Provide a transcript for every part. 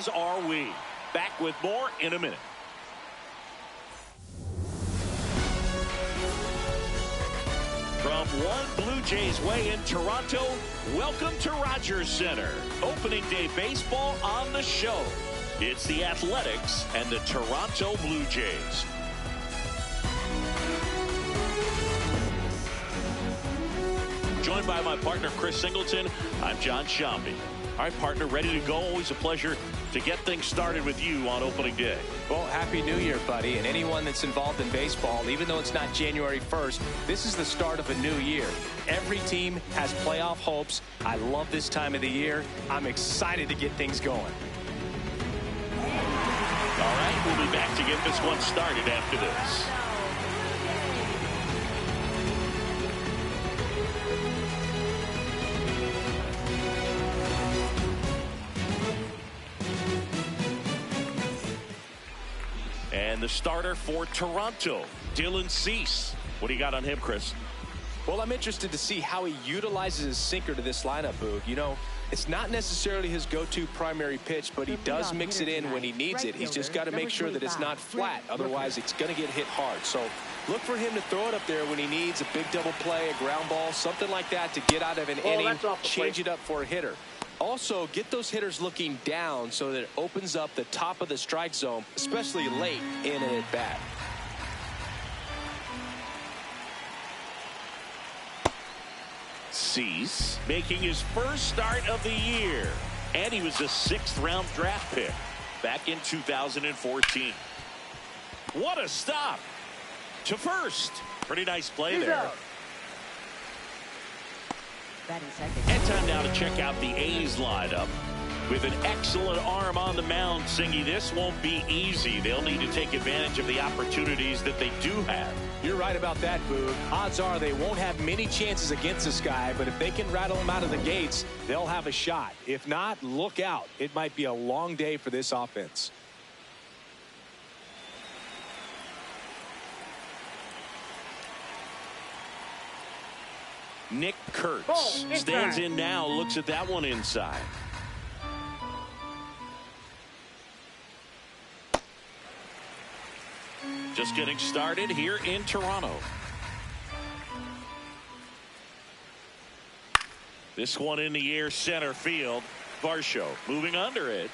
as are we. Back with more in a minute. From One Blue Jays Way in Toronto, welcome to Rogers Center. Opening day baseball on the show. It's the Athletics and the Toronto Blue Jays. Joined by my partner, Chris Singleton, I'm John Shambi. All right, partner, ready to go. Always a pleasure to get things started with you on opening day. Well, Happy New Year, buddy. And anyone that's involved in baseball, even though it's not January 1st, this is the start of a new year. Every team has playoff hopes. I love this time of the year. I'm excited to get things going. All right, we'll be back to get this one started after this. And the starter for Toronto, Dylan Cease. What do you got on him, Chris? Well, I'm interested to see how he utilizes his sinker to this lineup, Boog. You know, it's not necessarily his go-to primary pitch, but he does mix it in when he needs it. He's just got to make sure that it's not flat. Otherwise, it's going to get hit hard. So look for him to throw it up there when he needs a big double play, a ground ball, something like that to get out of an inning, change it up for a hitter. Also, get those hitters looking down so that it opens up the top of the strike zone, especially late in an at-bat. Cease making his first start of the year. And he was a 6th-round draft pick back in 2014. What a stop to first. Pretty nice play there. And time now to check out the A's lineup. With an excellent arm on the mound, Singy, this won't be easy. They'll need to take advantage of the opportunities that they do have. You're right about that, Boog. Odds are they won't have many chances against this guy, but if they can rattle him out of the gates, they'll have a shot. If not, look out. It might be a long day for this offense. Nick Kurtz stands in now, looks at that one inside. Just getting started here in Toronto. This one in the air, center field. Varsho moving under it.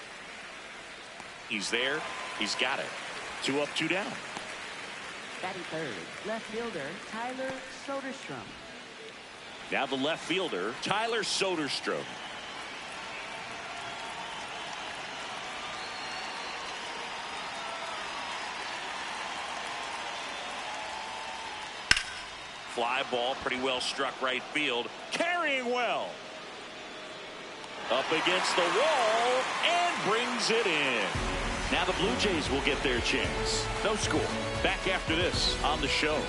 He's there. He's got it. 2 up, 2 down. Batting third, left fielder Tyler Soderstrom. Now the left fielder, Tyler Soderstrom. Fly ball, pretty well struck right field. Carrying well. Up against the wall and brings it in. Now the Blue Jays will get their chance. No score. Back after this on the show.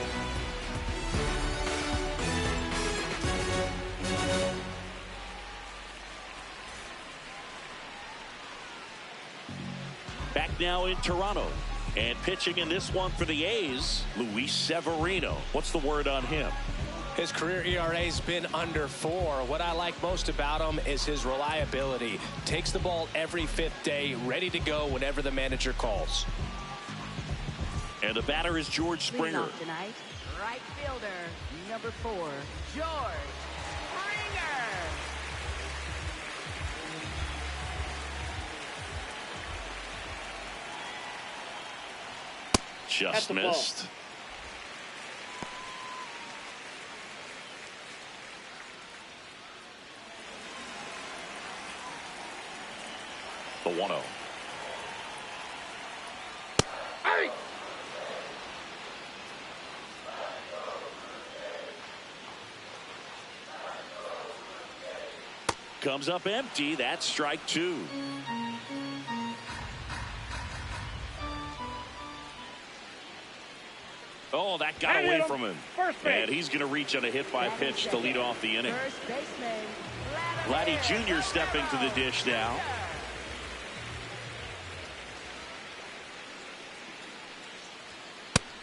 Back now in Toronto. And pitching in this one for the A's, Luis Severino. What's the word on him? His career ERA's been under 4. What I like most about him is his reliability. Takes the ball every 5th day, ready to go whenever the manager calls. And the batter is George Springer. Tonight, right fielder, number 4, George Springer. Just missed. The 1-0. Hey! Comes up empty. That's strike 2. Oh, that got away from him. And he's going to reach on a hit by pitch to lead off the inning. Vladdy Jr. stepping to the dish now.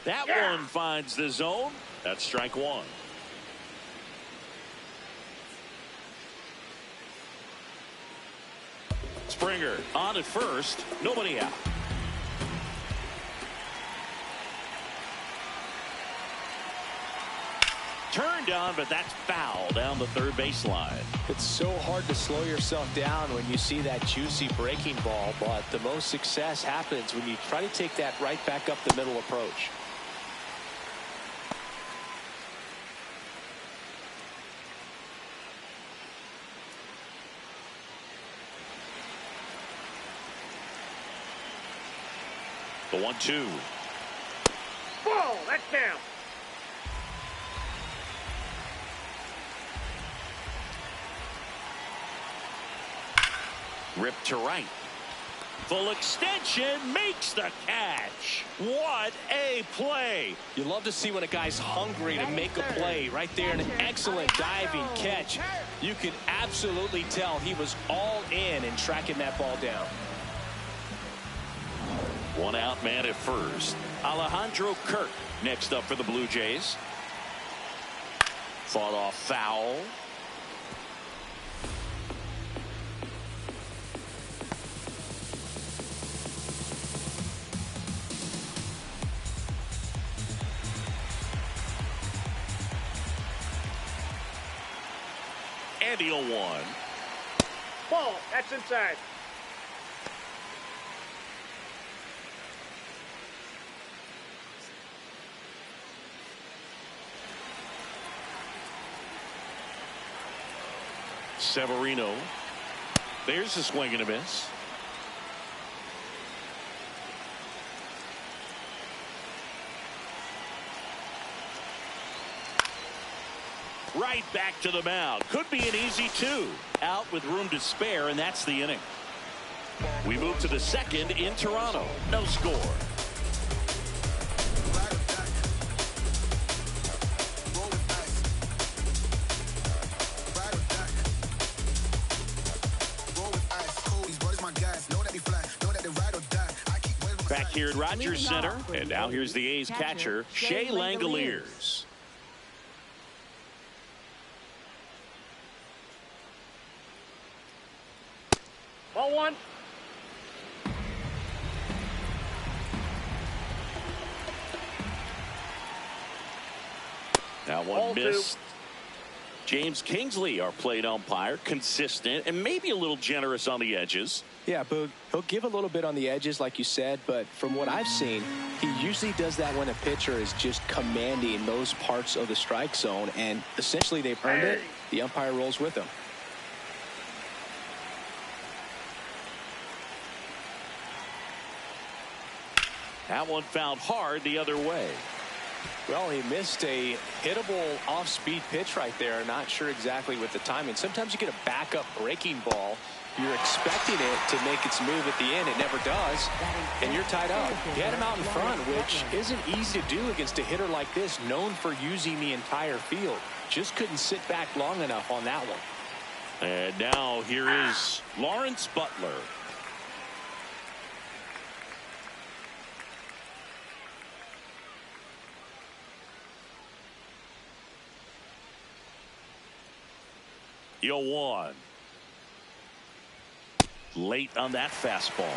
That one finds the zone. That's strike 1. Springer on at first, nobody out. Turned on, but that's foul down the third baseline. It's so hard to slow yourself down when you see that juicy breaking ball, but the most success happens when you try to take that right back up the middle approach. The 1-2. Ball, that's down. Ripped to right. Full extension, makes the catch. What a play. You love to see when a guy's hungry to make a play. Right there, an excellent diving catch. You can absolutely tell he was all in tracking that ball down. One out man at first. Alejandro Kirk next up for the Blue Jays. Fought off foul. And the 0-1. Ball, that's inside. Severino. There's a swing and a miss. Right back to the mound. Could be an easy 2. Out with room to spare, and that's the inning. We move to the second in Toronto. No score. Back here at Rogers Center, and now here's the A's catcher, Shea Langoliers. Ball 1. Now one missed. James Kingsley, our plate umpire, consistent and maybe a little generous on the edges. Yeah, Boog, he'll give a little bit on the edges, like you said, but from what I've seen, he usually does that when a pitcher is just commanding those parts of the strike zone, and essentially they've earned it. The umpire rolls with them. That one found hard the other way. Well, he missed a hittable off-speed pitch right there. Not sure exactly with the timing. Sometimes you get a backup breaking ball. You're expecting it to make its move at the end. It never does, and you're tied up. You had him out in front, which isn't easy to do against a hitter like this, known for using the entire field. Just couldn't sit back long enough on that one. And now here is Lawrence Butler. The 0-1. Late on that fastball.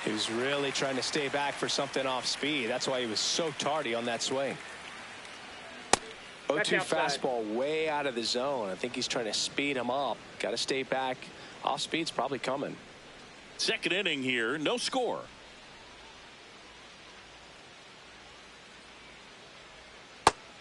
He was really trying to stay back for something off speed. That's why he was so tardy on that swing. 0-2 fastball way out of the zone. I think he's trying to speed him up. Got to stay back. Off speed's probably coming. Second inning here, no score.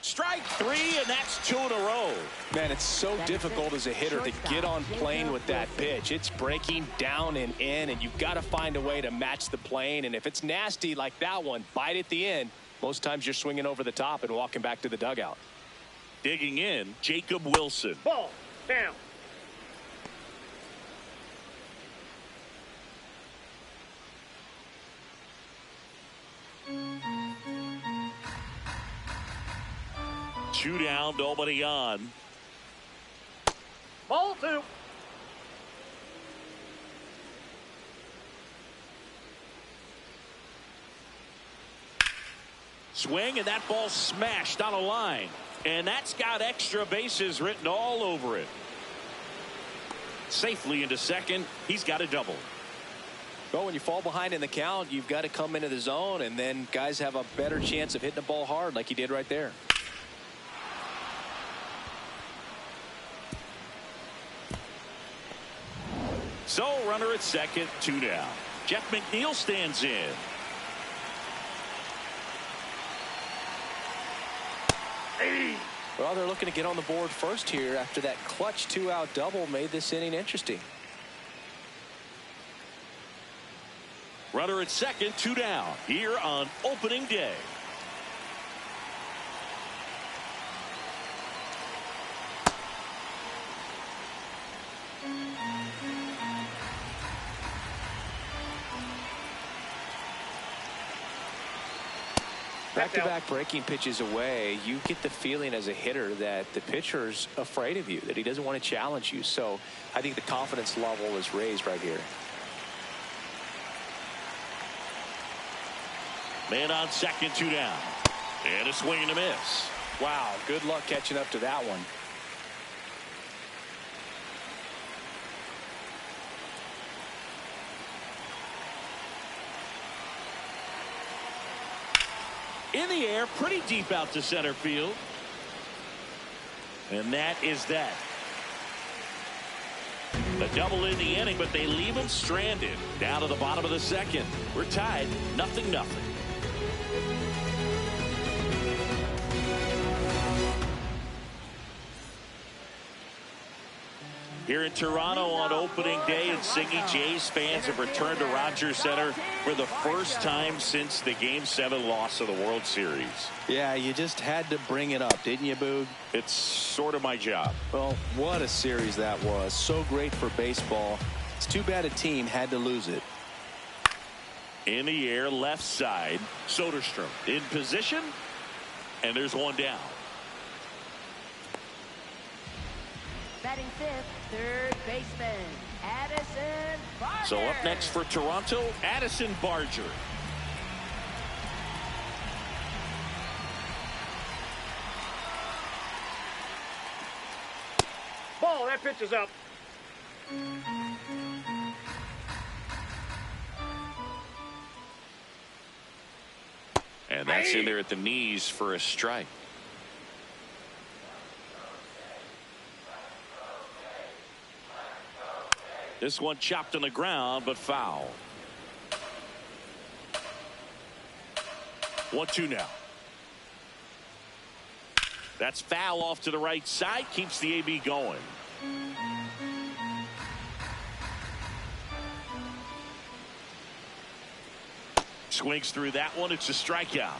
Strike 3, and that's 2 in a row. Man, it's so difficult as a hitter to get on plane with that pitch. It's breaking down and in, and you've got to find a way to match the plane. And if it's nasty like that one, bite at the end. Most times you're swinging over the top and walking back to the dugout. Digging in, Jacob Wilson. Ball down. Two down, nobody on. Ball 2. Swing, and that ball smashed on a line. And that's got extra bases written all over it. Safely into second. He's got a double. Well, when you fall behind in the count, you've got to come into the zone, and then guys have a better chance of hitting the ball hard like he did right there. So runner at second, 2 down. Jeff McNeil stands in. Well, they're looking to get on the board first here after that clutch 2-out double made this inning interesting. Runner at second, 2 down here on opening day. Back-to-back breaking pitches away, you get the feeling as a hitter that the pitcher's afraid of you, that he doesn't want to challenge you. So I think the confidence level is raised right here. Man on second, 2 down. And a swing and a miss. Wow, good luck catching up to that one. In the air, pretty deep out to center field. And that is that. A double in the inning, but they leave him stranded. Down to the bottom of the second. We're tied, 0-0. Here in Toronto on opening day, and Singy, Jays fans have returned to Rogers Center for the first time since the Game 7 loss of the World Series. Yeah, you just had to bring it up, didn't you, Boog? It's sort of my job. Well, what a series that was. So great for baseball. It's too bad a team had to lose it. In the air, left side, Soderstrom in position, and there's one down. Batting fifth, third baseman, Addison Barger. So up next for Toronto, Addison Barger. Ball, that pitch is up. And that's in there at the knees for a strike. This one chopped on the ground, but foul. 1-2 now. That's foul off to the right side. Keeps the AB going. Swings through that one. It's a strikeout.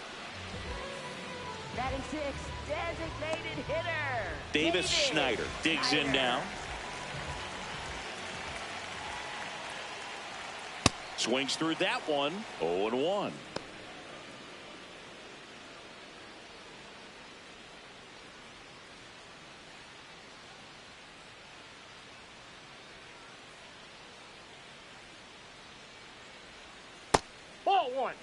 Batting sixth, designated hitter, Davis Schneider digs in now. Swings through that one. 0-1. Ball one.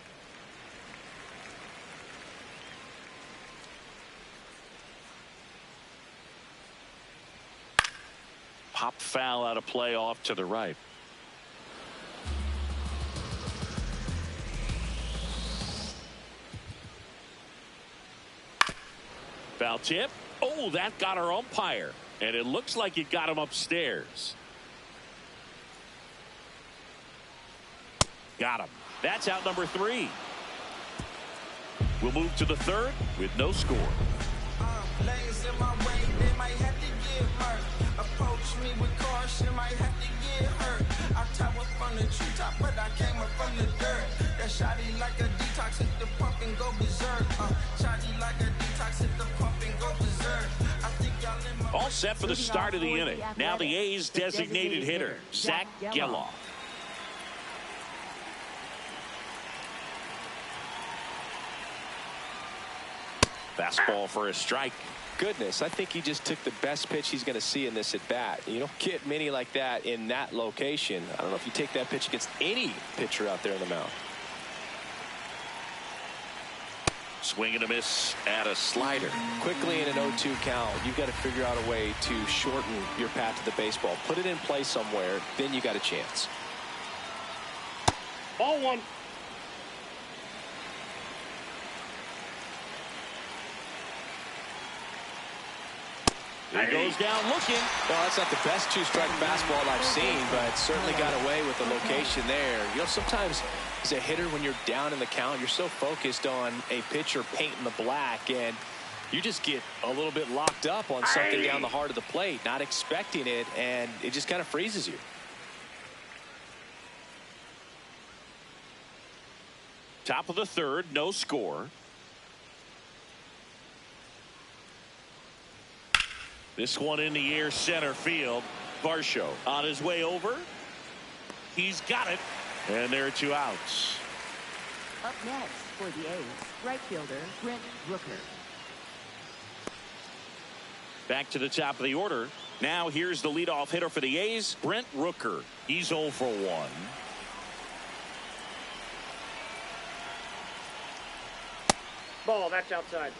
Pop foul out of play off to the right. Foul tip. Oh, that got our umpire. And it looks like it got him upstairs. Got him. That's out number 3. We'll move to the third with no score. Lanes in my way, they might have to get hurt. Approach me with caution, might have to get hurt. I tower from the treetop, but I came up from the dirt. That shotty like a detox, hit the pump and go berserk. Shotty like a detox, hit the pump and go berserk. I think y'all in my All set for the start of the inning. Now the A's designated hitter, Zach Geloff. Fastball for a strike. Goodness, I think he just took the best pitch he's going to see in this at bat. You don't get many like that in that location. I don't know if you take that pitch against any pitcher out there in the mound. Swing and a miss at a slider. Quickly in an 0-2 count, you've got to figure out a way to shorten your path to the baseball. Put it in play somewhere, then you got a chance. Ball one. He goes down looking. Well, that's not the best two-strike fastball I've seen, but certainly got away with the location there. You know, sometimes as a hitter, when you're down in the count, you're so focused on a pitcher painting the black, and you just get a little bit locked up on something down the heart of the plate, not expecting it, and it just kind of freezes you. Top of the third, no score. This one in the air, center field. Varsho on his way over. He's got it. And there are 2 outs. Up next for the A's, right fielder Brent Rooker. Back to the top of the order. Now here's the leadoff hitter for the A's, Brent Rooker. He's 0 for 1. Ball, that's outside.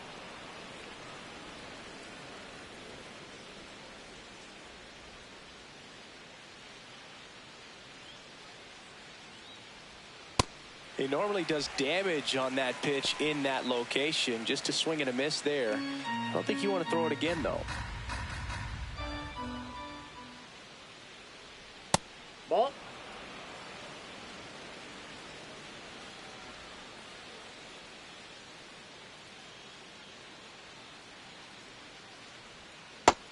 He normally does damage on that pitch in that location. Just a swing and a miss there. I don't think you want to throw it again, though. Ball.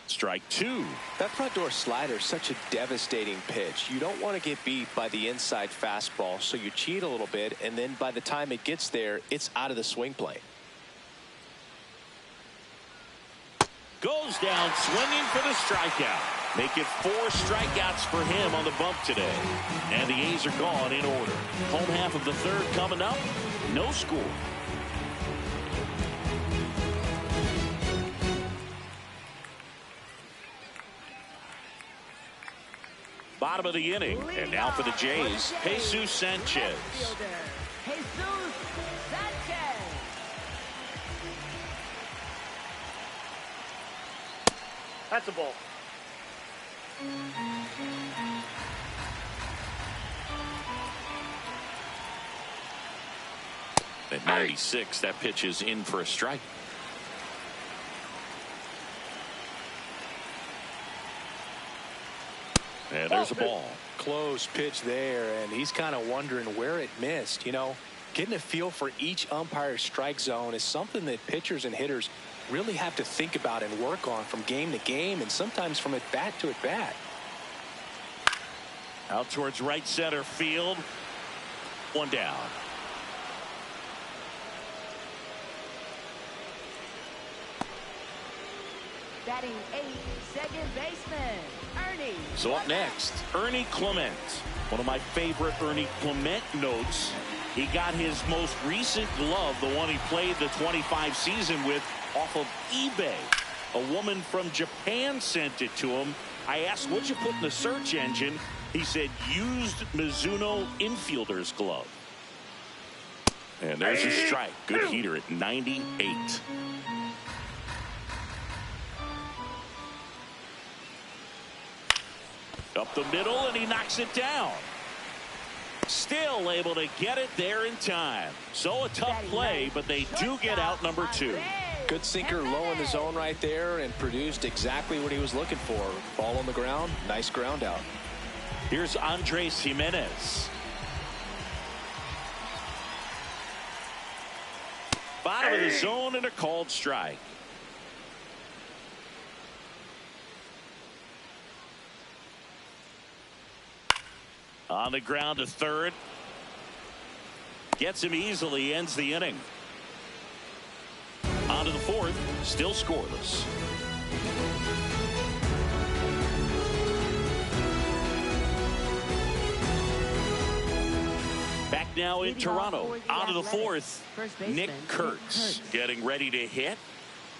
Strike 2. That front door slider is such a devastating pitch. You don't want to get beat by the inside fastball, so you cheat a little bit, and then by the time it gets there, it's out of the swing plane. Goes down swinging for the strikeout. Make it 4 strikeouts for him on the bump today. And the A's are gone in order. Home half of the third coming up. No score. Bottom of the inning. And now for the Jays, Jesus Sanchez. Jesus Sanchez. That's a ball. At 96, that pitch is in for a strike. And there's a ball. Close pitch there, and he's kind of wondering where it missed. You know, getting a feel for each umpire's strike zone is something that pitchers and hitters really have to think about and work on from game to game, and sometimes from at bat to at bat. Out towards right center field. 1 down. Batting 8th, second baseman Ernie. So up next, Ernie Clement. One of my favorite Ernie Clement notes. He got his most recent glove, the one he played the 25 season with, off of eBay. A woman from Japan sent it to him. I asked, what'd you put in the search engine? He said, used Mizuno infielder's glove. And there's a strike. Good heater at 98. Up the middle, and he knocks it down. Still able to get it there in time. So a tough play, but they do get out number 2. Good sinker low in the zone right there and produced exactly what he was looking for. Ball on the ground, nice ground out. Here's Andres Jimenez. Bottom of the zone and a called strike. On the ground to third. Gets him easily, ends the inning. On to the fourth, still scoreless. Back now in Toronto. On to the fourth, Nick Kurtz getting ready to hit.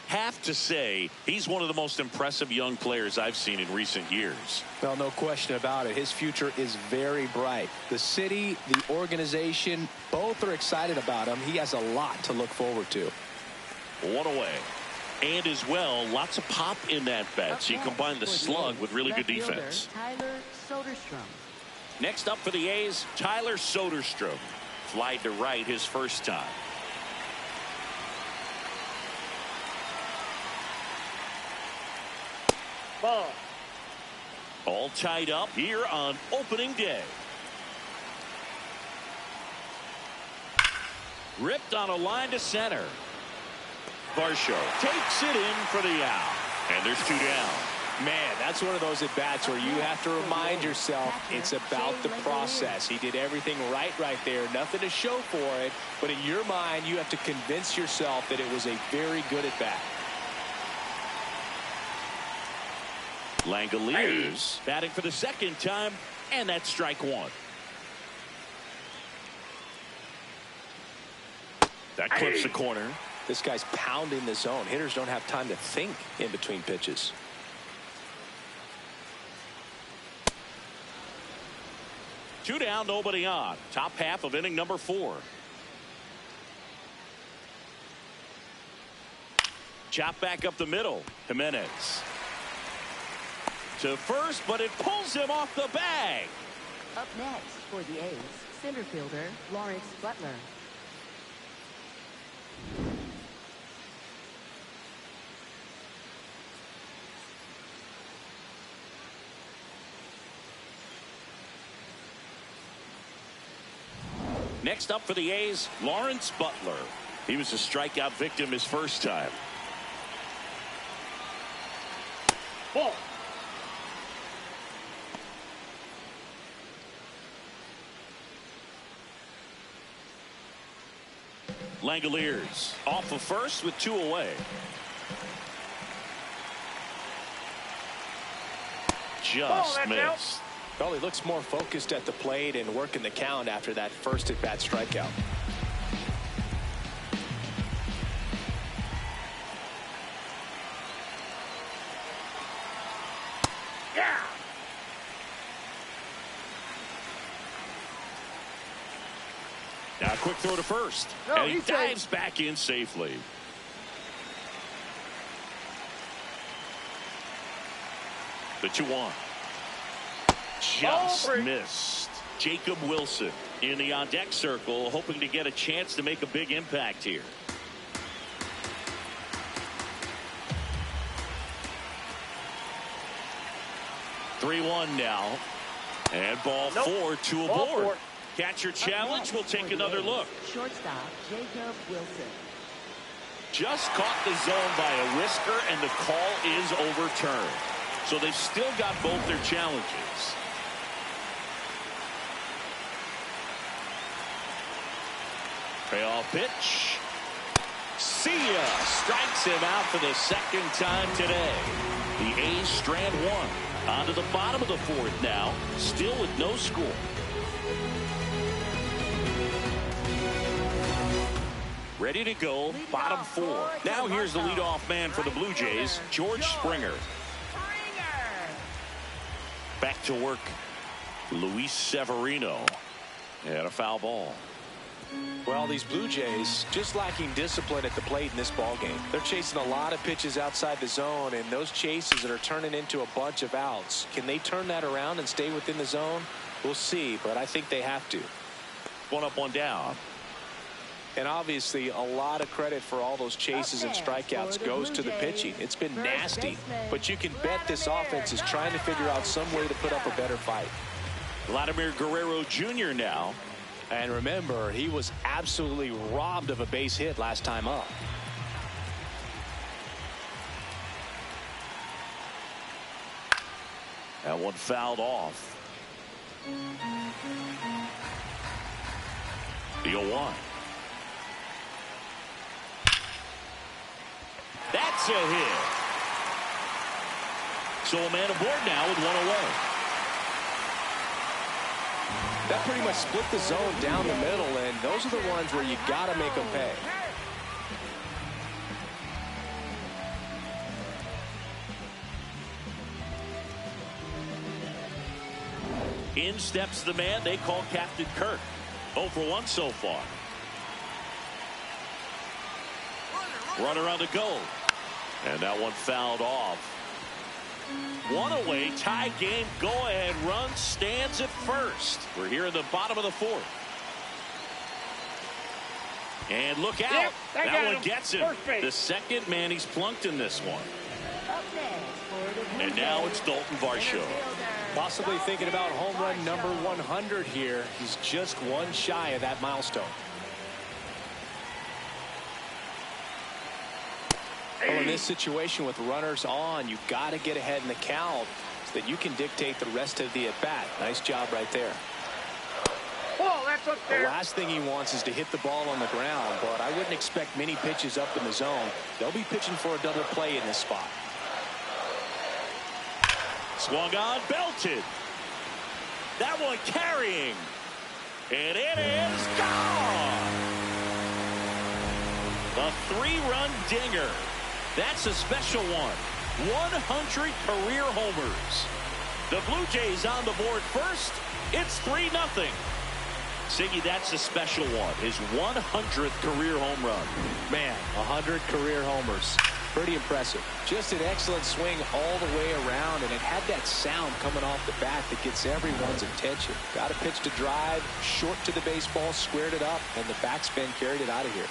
Have to say, he's one of the most impressive young players I've seen in recent years. Well, no question about it. His future is very bright. The city, the organization, both are excited about him. He has a lot to look forward to. 1 away. And as well, lots of pop in that bat. So you combine the slug with really good defense. Tyler Soderstrom. Next up for the A's, Tyler Soderstrom. Flied to right his first time. Ball. All tied up here on opening day. Ripped on a line to center. Varsho takes it in for the out. And there's 2 down. Man, that's one of those at-bats where you have to remind yourself it's about the process. He did everything right there. Nothing to show for it. But in your mind, you have to convince yourself that it was a very good at-bat. Langoliers batting for the second time, and that's strike 1. That clips the corner. This guy's pounding the zone. Hitters don't have time to think in between pitches. Two down, nobody on. Top half of inning number 4. Chop back up the middle. Jimenez to first, but it pulls him off the bag. Up next for the A's, center fielder Lawrence Butler. Next up for the A's, Lawrence Butler. He was a strikeout victim his first time. Ball. Langoliers off of first with 2 away. Just missed. Well, he looks more focused at the plate and working the count after that first at-bat strikeout. Yeah. Now a quick throw to first. No, and he he's dives back in safely. The 2-1. Just missed. Jacob Wilson in the on-deck circle, hoping to get a chance to make a big impact here. Three-1 now. And ball 4, 2 aboard. Catcher challenge. We'll take another look. Shortstop Jacob Wilson. Just caught the zone by a whisker, and the call is overturned. So they've still got both their challenges. Payoff pitch. See ya. Strikes him out for the second time today. The A's strand 1. On to the bottom of the 4th now. Still with no score. Ready to go. Bottom 4. Now here's the leadoff man for the Blue Jays, George Springer. Back to work, Luis Severino. And a foul ball. Well, these Blue Jays just lacking discipline at the plate in this ballgame. They're chasing a lot of pitches outside the zone, and those chases that are turning into a bunch of outs. Can they turn that around and stay within the zone? We'll see, but I think they have to. 1 up, 1 down. And obviously, a lot of credit for all those chases and strikeouts goes to the pitching. It's been nasty, but you can bet this offense is trying to figure out some way to put up a better fight. Vladimir Guerrero Jr. now. And remember, he was absolutely robbed of a base hit last time up. That one fouled off. The 0-1. That's a hit. So a man aboard now with 1 away. That pretty much split the zone down the middle, and those are the ones where you got to make them pay. In steps the man they call Captain Kirk. 0 for 1 so far. Runner on the go. And that one fouled off. One away, tie game, go-ahead run stands at first. We're here in the bottom of the fourth. And look out. Yep, that one him. gets him. The second man he's plunked in this one. Up next for the Blue And now Jays, it's Dalton Varsho. Possibly thinking about home run number 100 here. He's just one shy of that milestone. Well, in this situation with runners on, you've got to get ahead in the count so that you can dictate the rest of the at-bat. Nice job right there. Oh, that's up The there. last thing he wants is to hit the ball on the ground, but I wouldn't expect many pitches up in the zone. They'll be pitching for a double play in this spot. Swung on, belted. That one carrying. And it is gone. A 3-run dinger. That's a special one. 100 career homers. The Blue Jays on the board first. It's 3-0. Siggy, that's a special one. His 100th career home run. Man, 100 career homers. Pretty impressive. Just an excellent swing all the way around, and it had that sound coming off the bat that gets everyone's attention. Got a pitch to drive, short to the baseball, squared it up, and the backspin carried it out of here.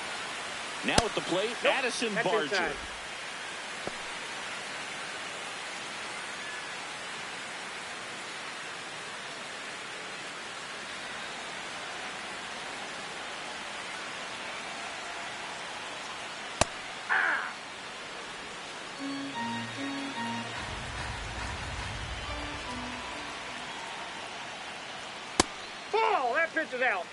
Now at the plate, Addison That's Barger. inside. Ball, that pitch is out.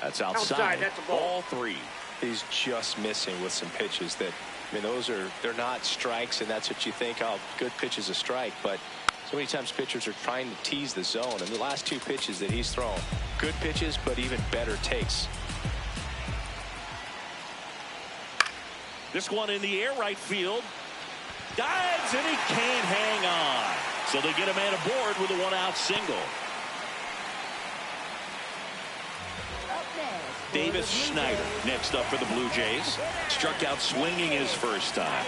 That's outside. Outside, that's a ball. Ball 3. He's just missing with some pitches that, I mean, they're not strikes, and that's what you think, oh, good pitch is a strike, but so many times pitchers are trying to tease the zone, and the last 2 pitches that he's thrown, good pitches, but even better takes. This one in the air, right field. Dives, and he can't hang on. So they get a man aboard with a 1-out single. Up next for Davis the Blue Schneider Jays, next up for the Blue Jays. Struck out swinging his first time.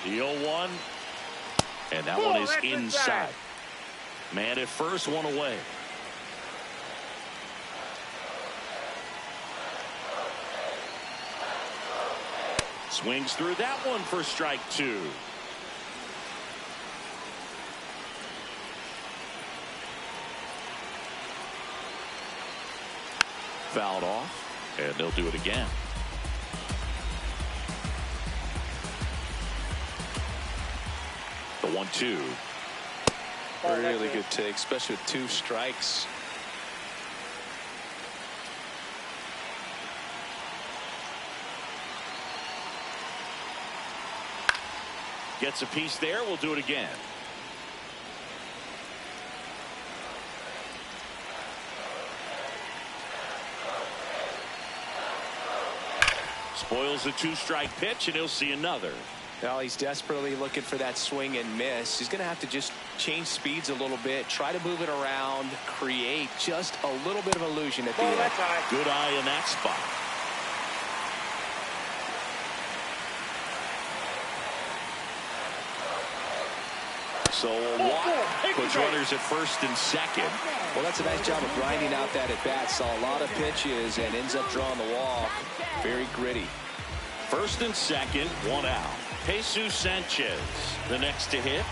The 0-1. And that one is that's inside. inside. Man at first, one away. Swings through that one for strike 2. Fouled off, and they'll do it again. The 1-2. Really good take, especially with 2 strikes. Gets a piece there. We'll do it again. Spoils the 2-strike pitch, and he'll see another. Now he's desperately looking for that swing and miss. He's going to have to just change speeds a little bit, try to move it around, create just a little bit of illusion at the end. That's high. Good eye in that spot. So a walk puts runners at first and second. Well, that's a nice job of grinding out that at bat. Saw a lot of pitches and ends up drawing the walk. Very gritty. First and second, 1 out. Jesus Sanchez, the next to hit.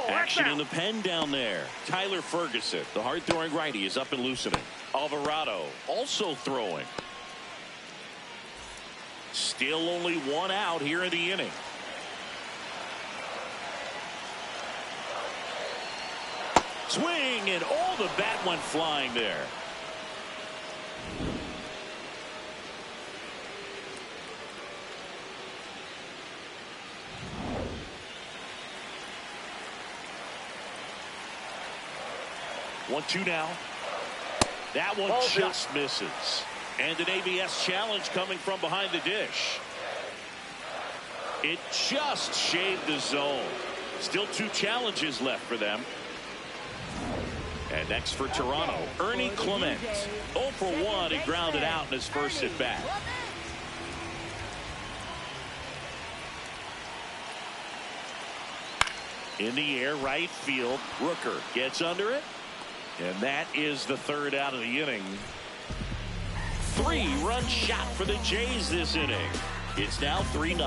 Action in the pen down there. Tyler Ferguson, the hard-throwing righty, is up and loosening. Alvarado also throwing. Still only 1 out here in the inning. Swing, and all the bat went flying there. One-two now. That one just misses. And an ABS challenge coming from behind the dish. It just shaved the zone. Still 2 challenges left for them. And next for Toronto, Ernie Clement. 0 for 1. He grounded out in his first at bat. In the air, right field. Rooker gets under it. And that is the 3rd out of the inning. 3-run shot for the Jays this inning. It's now 3-0.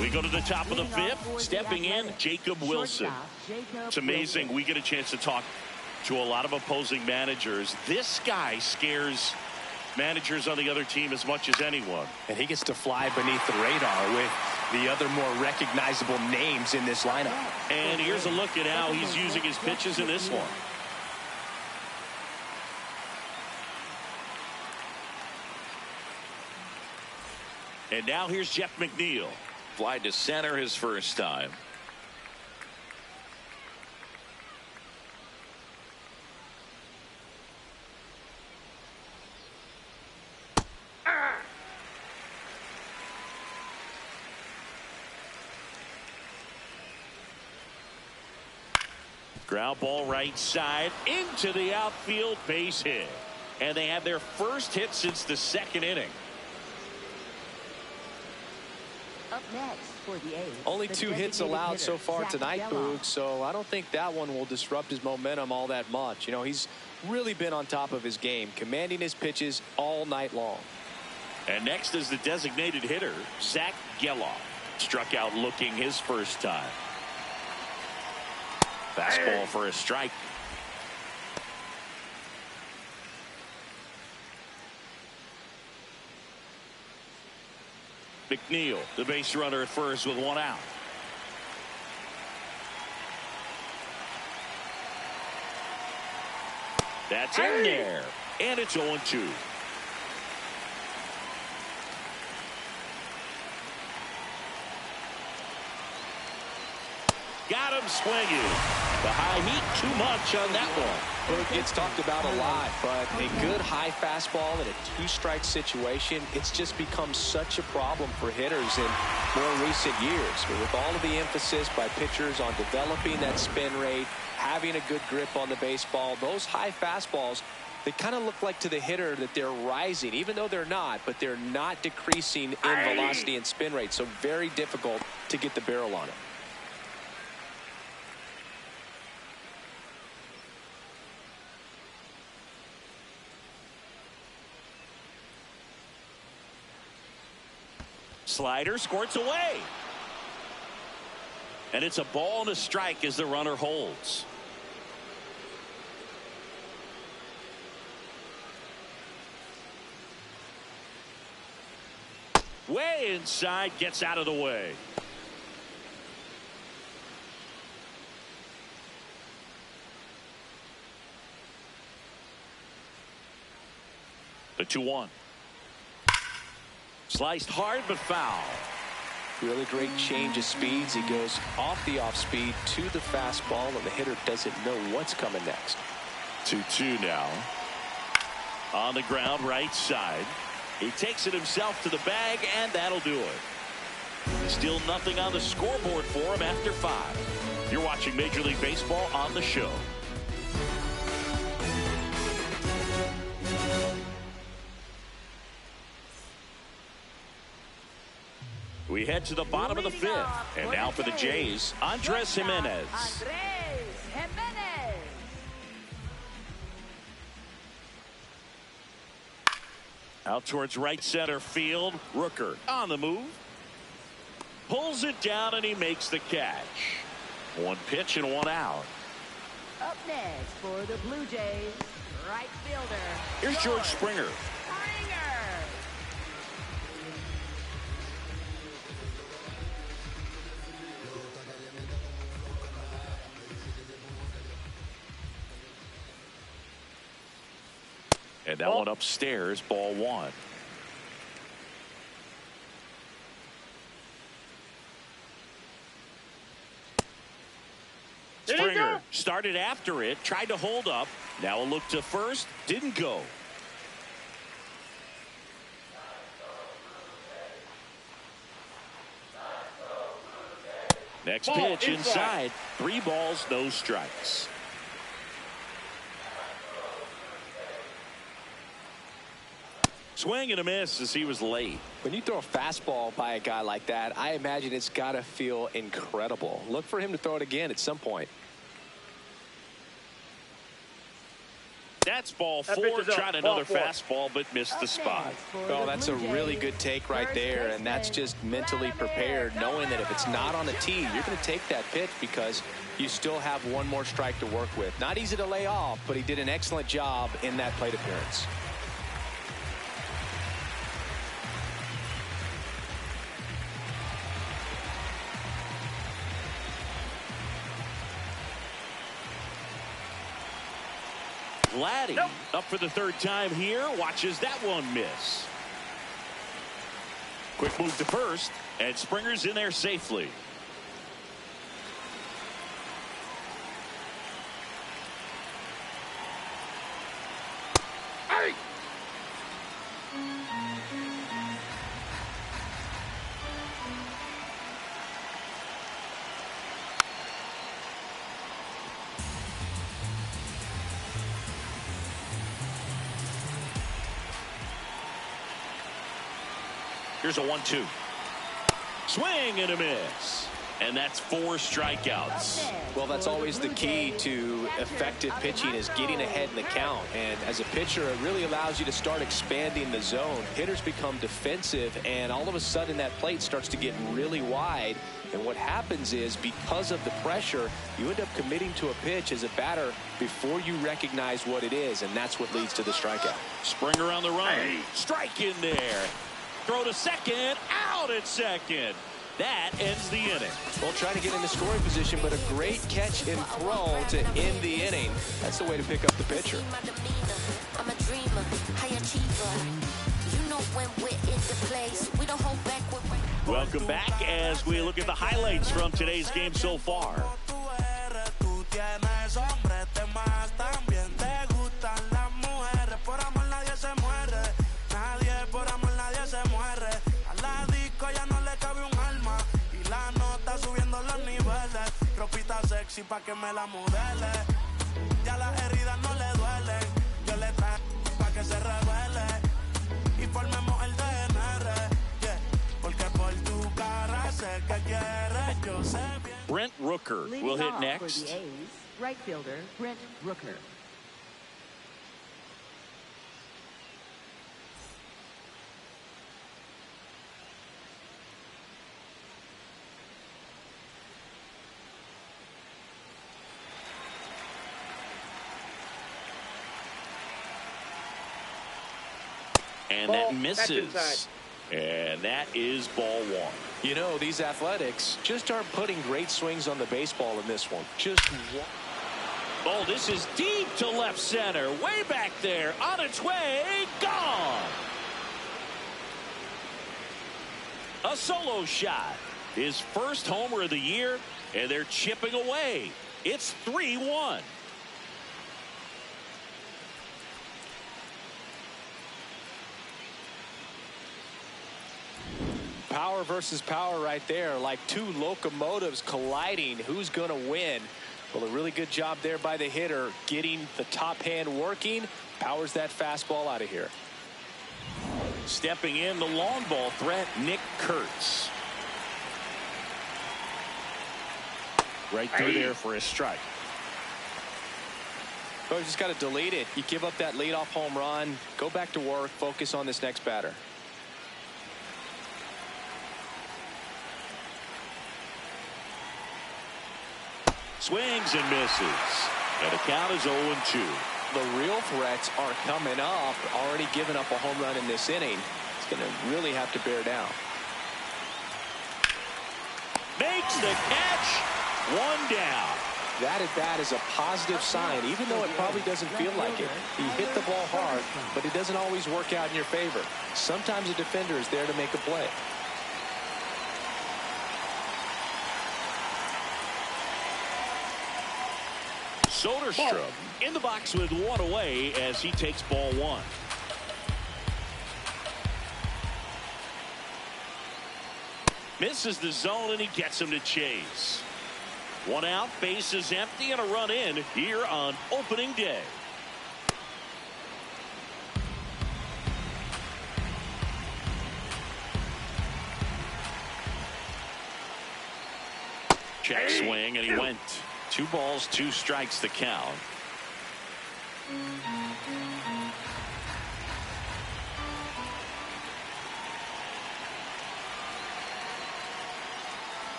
We go to the top of the 5th. Stepping in, Jacob Wilson. It's amazing. We get a chance to talk to a lot of opposing managers. This guy scares managers on the other team as much as anyone. And he gets to fly beneath the radar with the other more recognizable names in this lineup. And here's a look at how he's using his pitches in this one. And now here's Jeff McNeil. Fly to center his first time. Ground ball right side into the outfield, base hit. And they have their first hit since the 2nd inning. Up next for the A's. Only 2 hits allowed so far tonight, Boog, so I don't think that one will disrupt his momentum all that much. You know, he's really been on top of his game, commanding his pitches all night long. And next is the designated hitter, Zach Geloff. Struck out looking his first time. Fastball for a strike. McNeil, the base runner at first with 1 out. That's in there. And it's 0-2. Got him swinging. The high heat, too much on that one. It gets talked about a lot, but a good high fastball in a 2-strike situation, it's just become such a problem for hitters in more recent years. But with all of the emphasis by pitchers on developing that spin rate, having a good grip on the baseball, those high fastballs, they kind of look like to the hitter that they're rising, even though they're not, but they're not decreasing in velocity and spin rate. So very difficult to get the barrel on it. Slider squirts away. And it's a ball and a strike as the runner holds. Way inside, gets out of the way. The 2-1. Sliced hard but foul. Really great change of speeds. He goes off the off speed to the fastball, and the hitter doesn't know what's coming next. 2-2 now. On the ground, right side. He takes it himself to the bag, and that'll do it. Still nothing on the scoreboard for him after 5. You're watching Major League Baseball on the show. We head to the bottom of the 5th. And now for the Jays, Andres Jimenez. Out towards right center field. Rooker on the move. Pulls it down and he makes the catch. 1 pitch and 1 out. Up next for the Blue Jays, right fielder. Here's George Springer. And that one upstairs, ball one. Springer started after it, tried to hold up. Now a look to first, didn't go. Next pitch inside. 3 balls, no strikes. Swing and a miss as he was late. When you throw a fastball by a guy like that, I imagine it's got to feel incredible. Look for him to throw it again at some point. That's ball 4. Tried another fastball, but missed the spot. Oh, that's a really good take right there, and that's just mentally prepared, knowing that if it's not on the tee, you're going to take that pitch because you still have one more strike to work with. Not easy to lay off, but he did an excellent job in that plate appearance. Vladdy up for the 3rd time here. Watches that one miss. Quick move to first, and Springer's in there safely. Hey! Here's a 1-2. Swing and a miss. And that's 4 strikeouts. Well, that's always the key to effective pitching, is getting ahead in the count. And as a pitcher, it really allows you to start expanding the zone. Hitters become defensive, and all of a sudden that plate starts to get really wide. And what happens is, because of the pressure, you end up committing to a pitch as a batter before you recognize what it is, and that's what leads to the strikeout. Springer on the run. Strike in there. Throw to second. Out at second. That ends the inning. Well, trying to get into scoring position, but a great catch and throw to end the inning. That's the way to pick up the pitcher. I'm a dreamer, high achiever. You know when we're in the place, we don't hold back. Welcome back as we look at the highlights from today's game so far. Pa que me la modele, ya las heridas no le duelen, yo le traje pa que se revele y formemos el DNR, yeah, porque por tu cara sé que quieres, yo sé bien. Brent Rooker will hit next. For the A's, right fielder Brent Rooker. And that misses. And that is ball 1. You know, these Athletics just aren't putting great swings on the baseball in this one. Just one. Oh, this is deep to left center. Way back there. On its way. Gone. A solo shot. His first homer of the year. And they're chipping away. It's 3-1. Power versus power right there, like 2 locomotives colliding. Who's going to win? Well, a really good job there by the hitter, getting the top hand working. Powers that fastball out of here. Stepping in, the long ball threat, Nick Kurtz. Right through there for a strike. Oh, you just got to delete it. You give up that leadoff home run. Go back to work. Focus on this next batter. Swings and misses. And the count is 0-2. The real threats are coming up. Already giving up a home run in this inning. It's going to really have to bear down. Makes the catch. 1 down. that at bat is a positive sign, even though it probably doesn't feel like it. He hit the ball hard, but it doesn't always work out in your favor. Sometimes a defender is there to make a play. Soderstrom in the box with one away as he takes ball one. Misses the zone and he gets him to chase. One out, base is empty, and a run in here on opening day. Check swing, and he went. 2 balls, 2 strikes the count.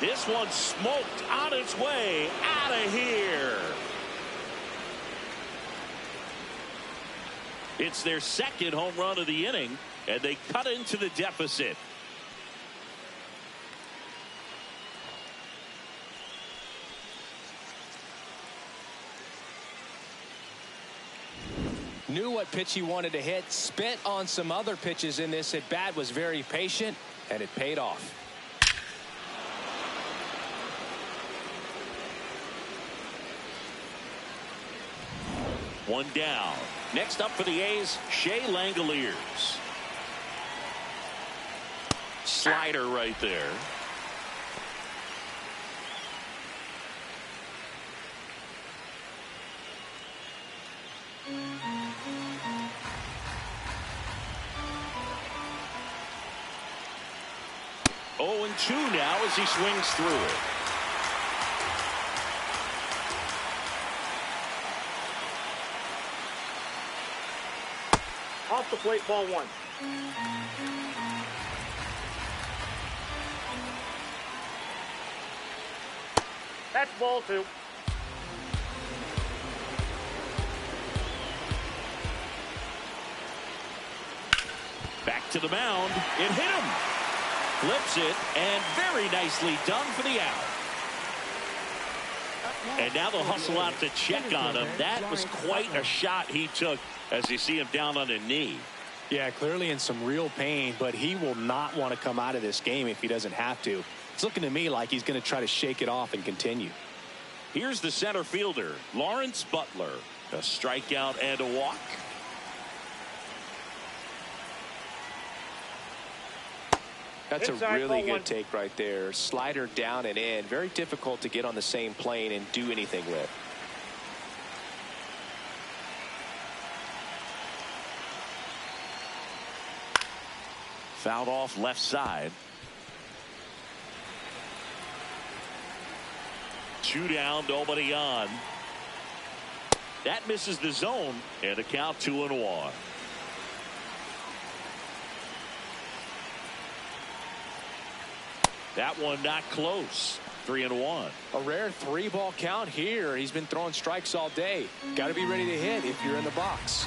This one smoked on its way out of here. It's their second home run of the inning, and they cut into the deficit. Knew what pitch he wanted to hit, spent on some other pitches in this at bat, was very patient, and it paid off. One down. Next up for the A's, Shea Langoliers. Slider right there. Oh, and 2 now as he swings through it. Off the plate, ball 1. That's ball 2. Back to the mound. It hit him. Flips it, and very nicely done for the out. And now they'll hustle out to check on him. That was quite a shot he took as you see him down on a knee. Yeah, clearly in some real pain, but he will not want to come out of this game if he doesn't have to. It's looking to me like he's going to try to shake it off and continue. Here's the center fielder, Lawrence Butler. A strikeout and a walk. That's a really good take right there. Slider down and in. Very difficult to get on the same plane and do anything with. Fouled off left side. 2 down, nobody on. That misses the zone, and a count 2-1. That one not close. 3-1. A rare 3-ball count here. He's been throwing strikes all day. Got to be ready to hit if you're in the box.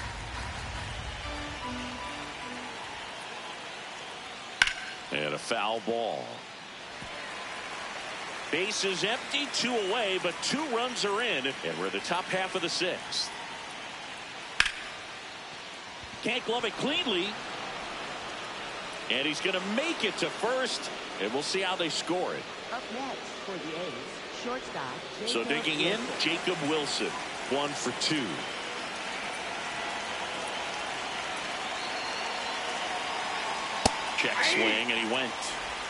And a foul ball. Base is empty, 2 away, but 2 runs are in, and we're in the top half of the 6th. Can't glove it cleanly. And he's going to make it to first, and we'll see how they score it. Up next for the A's, shortstop. So digging in, Jacob Wilson, 1 for 2. Check swing, and he went.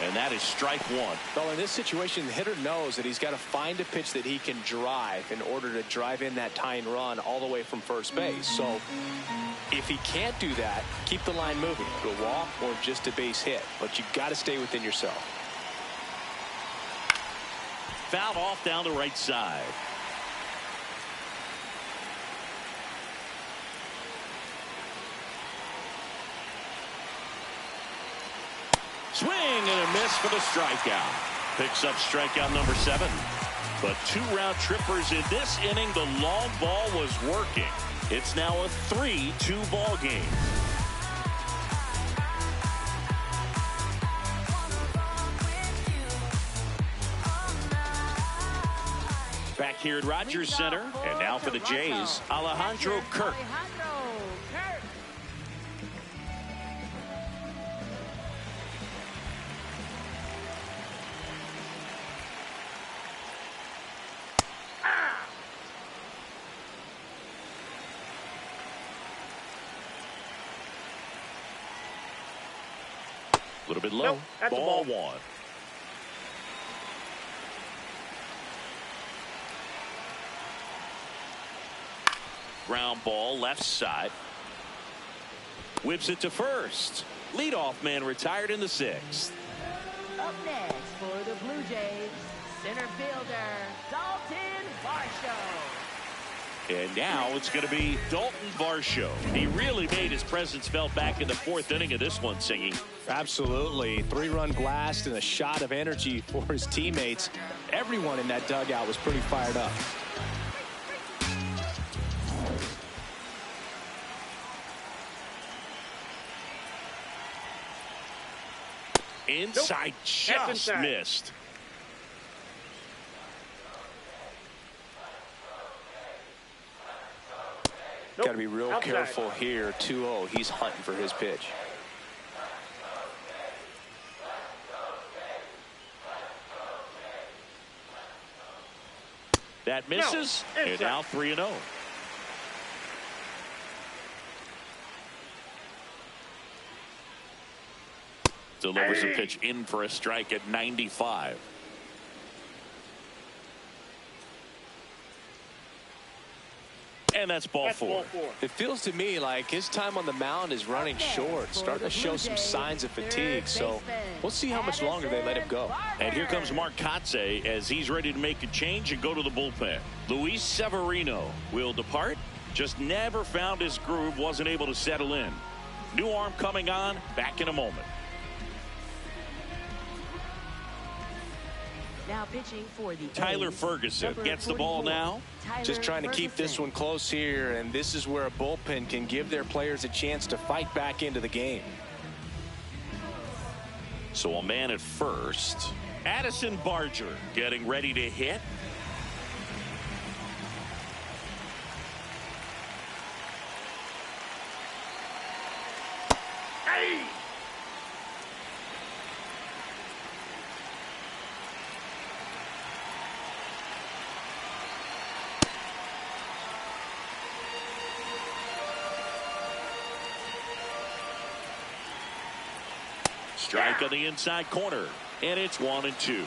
And that is strike 1. Well, in this situation, the hitter knows that he's got to find a pitch that he can drive in order to drive in that tying run all the way from first base. So if he can't do that, keep the line moving. Go walk or just a base hit. But you've got to stay within yourself. Fouled off down the right side. Swing and a miss for the strikeout. Picks up strikeout number 7. But 2 round trippers in this inning. The long ball was working. It's now a 3-2 ball game. Back here at Rogers Center, and now for the Jays, Alejandro Kirk. A little bit low. Nope, that's a ball ball. 1. Ground ball left side. Whips it to first. Leadoff man retired in the 6th. Up next for the Blue Jays, center fielder, Dalton Varsho. And now it's going to be Dalton Varsho. He really made his presence felt back in the 4th inning of this one, Singing. Absolutely. 3-run blast and a shot of energy for his teammates. Everyone in that dugout was pretty fired up. Inside, Nope. just Inside. missed. Nope. Got to be real Outside. careful here. 2-0. He's hunting for his pitch. That misses, No. and Inside. now 3-0. Delivers a pitch in for a strike at 95. And that's ball That's 4. ball 4. It feels to me like his time on the mound is running short, starting to show some signs of fatigue. So we'll see how much longer they let him go. And here comes Mark Kotze as he's ready to make a change and go to the bullpen. Luis Severino will depart. Just never found his groove, wasn't able to settle in. New arm coming on, back in a moment. Now pitching for the Tyler A's, Ferguson number gets the ball 44, now. Tyler Just trying to keep this Ferguson. one close here, and this is where a bullpen can give their players a chance to fight back into the game. So a man at first. Addison Barger getting ready to hit. Hey! Strike on the inside corner. And it's 1-2.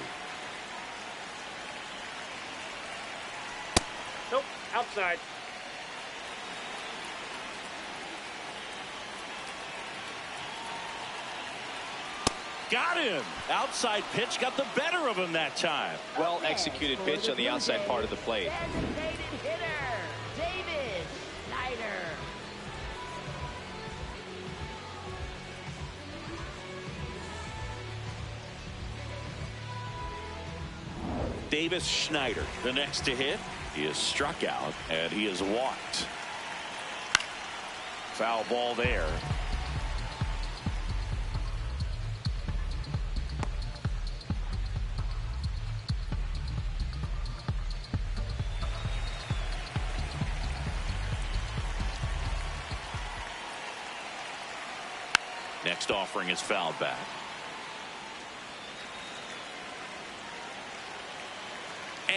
Nope. Outside. Got him. Outside pitch got the better of him that time. Well executed pitch on the outside part of the plate. Designated hitter, David Schneider. Davis Schneider, the next to hit. He is struck out and he is walked. Foul ball there. Next offering is fouled back.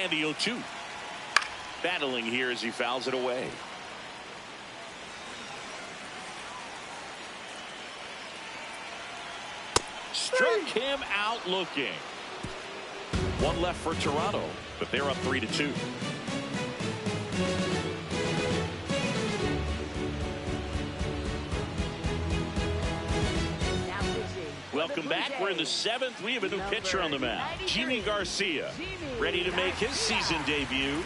And the 0-2. Battling here as he fouls it away. Struck him out looking. One left for Toronto, but they're up 3-2. Now pitching for Welcome the back. Blue We're in the Jays, 7th. We have a new pitcher on the mound. 93, Yimi Garcia, Yimi ready to make his Garcia. season debut.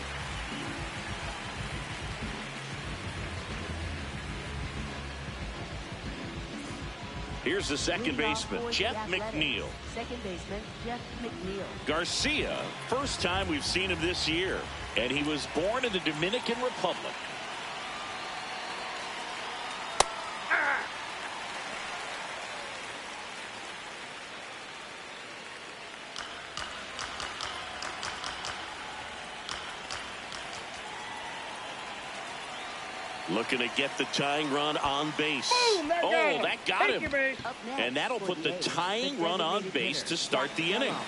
Here's the second Leadoff baseman, for the Jeff Athletics. McNeil. Second baseman, Jeff McNeil. Garcia, first time we've seen him this year, and he was born in the Dominican Republic. Looking to get the tying run on base. Boom, That got him. Up next And that'll for put the A's, tying run on designated base hitter, to start the Zach inning. Gallo.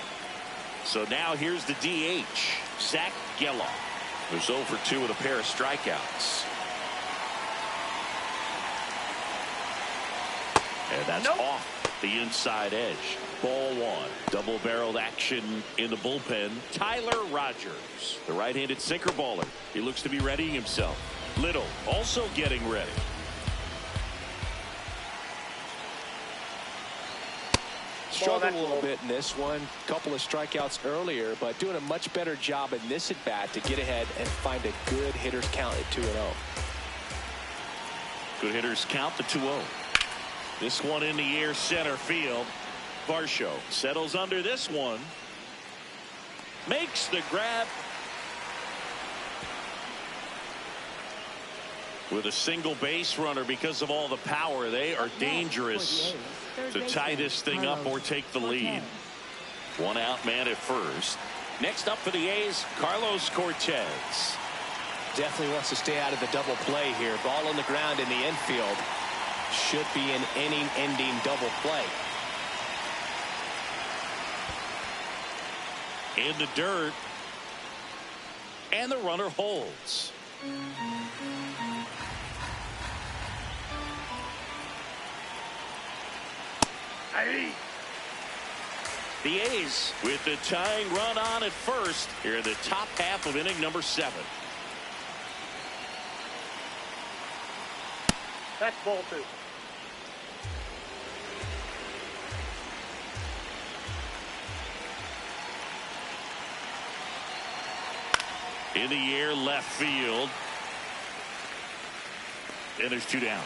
So now here's the DH, Zach Gallo, who's 0 for 2 with a pair of strikeouts. And that's off the inside edge. Ball 1. Double-barreled action in the bullpen. Tyler Rogers, the right-handed sinker baller. He looks to be readying himself. Little also getting ready. Struggled a little bit in this one. Couple of strikeouts earlier, but doing a much better job in this at bat to get ahead and find a good hitter's count at 2-0. Good hitters count the 2-0. This one in the air, center field. Varsho settles under this one. Makes the grab. With a single base runner because of all the power, they are dangerous to tie this thing up or take the lead. One out man at first. Next up for the A's, Carlos Cortez. Definitely wants to stay out of the double play here. Ball on the ground in the infield. Should be an inning-ending double play. In the dirt. And the runner holds. The A's with the tying run on at first here in the top half of inning number 7. That's ball 2. In the air, left field. And there's 2 down.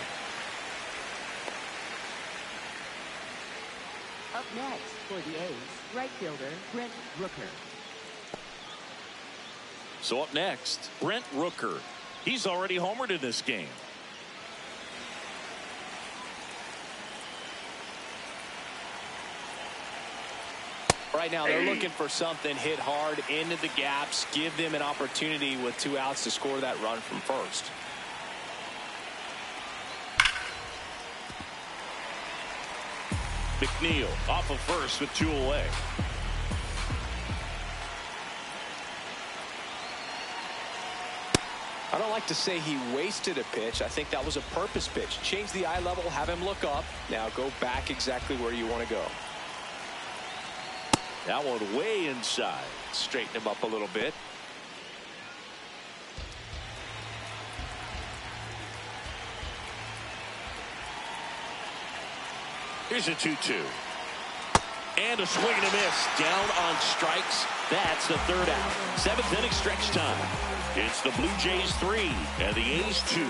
Up next for the A's, right fielder Brent Rooker. So up next, Brent Rooker. He's already homered in this game. Right now they're looking for something hit hard into the gaps, give them an opportunity with 2 outs to score that run from first. McNeil off of first with 2 away. I don't like to say he wasted a pitch. I think that was a purpose pitch. Change the eye level, have him look up. Now go back exactly where you want to go. That one way inside. Straighten him up a little bit. Here's a 2-2. And a swing and a miss. Down on strikes. That's the 3rd out. 7th inning stretch time. It's the Blue Jays 3 and the A's 2. On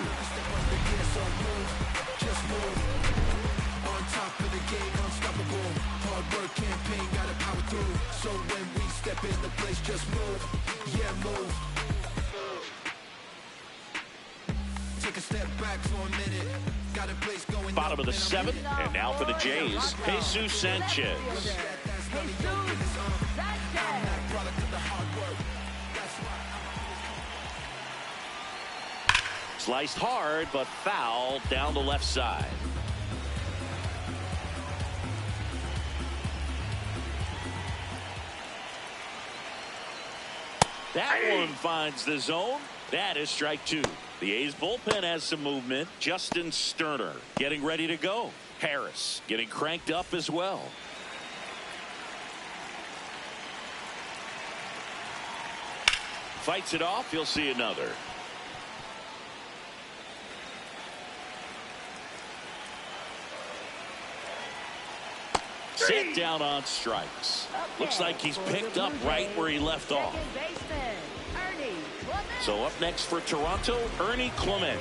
top of the game, unstoppable. Hard work campaign, gotta power through. So when we step in the place, just move. Yeah, move. Take a step back for a minute. Got a place going. Bottom of the 7th, and now for the Jays, Jesus Sanchez. Sliced hard, but foul down the left side. That one finds the zone. That is strike 2. The A's bullpen has some movement. Justin Sterner getting ready to go. Harris getting cranked up as well. Fights it off. You'll see another. Set down on strikes. Looks like he's picked up right where he left off. So up next for Toronto, Ernie Clement.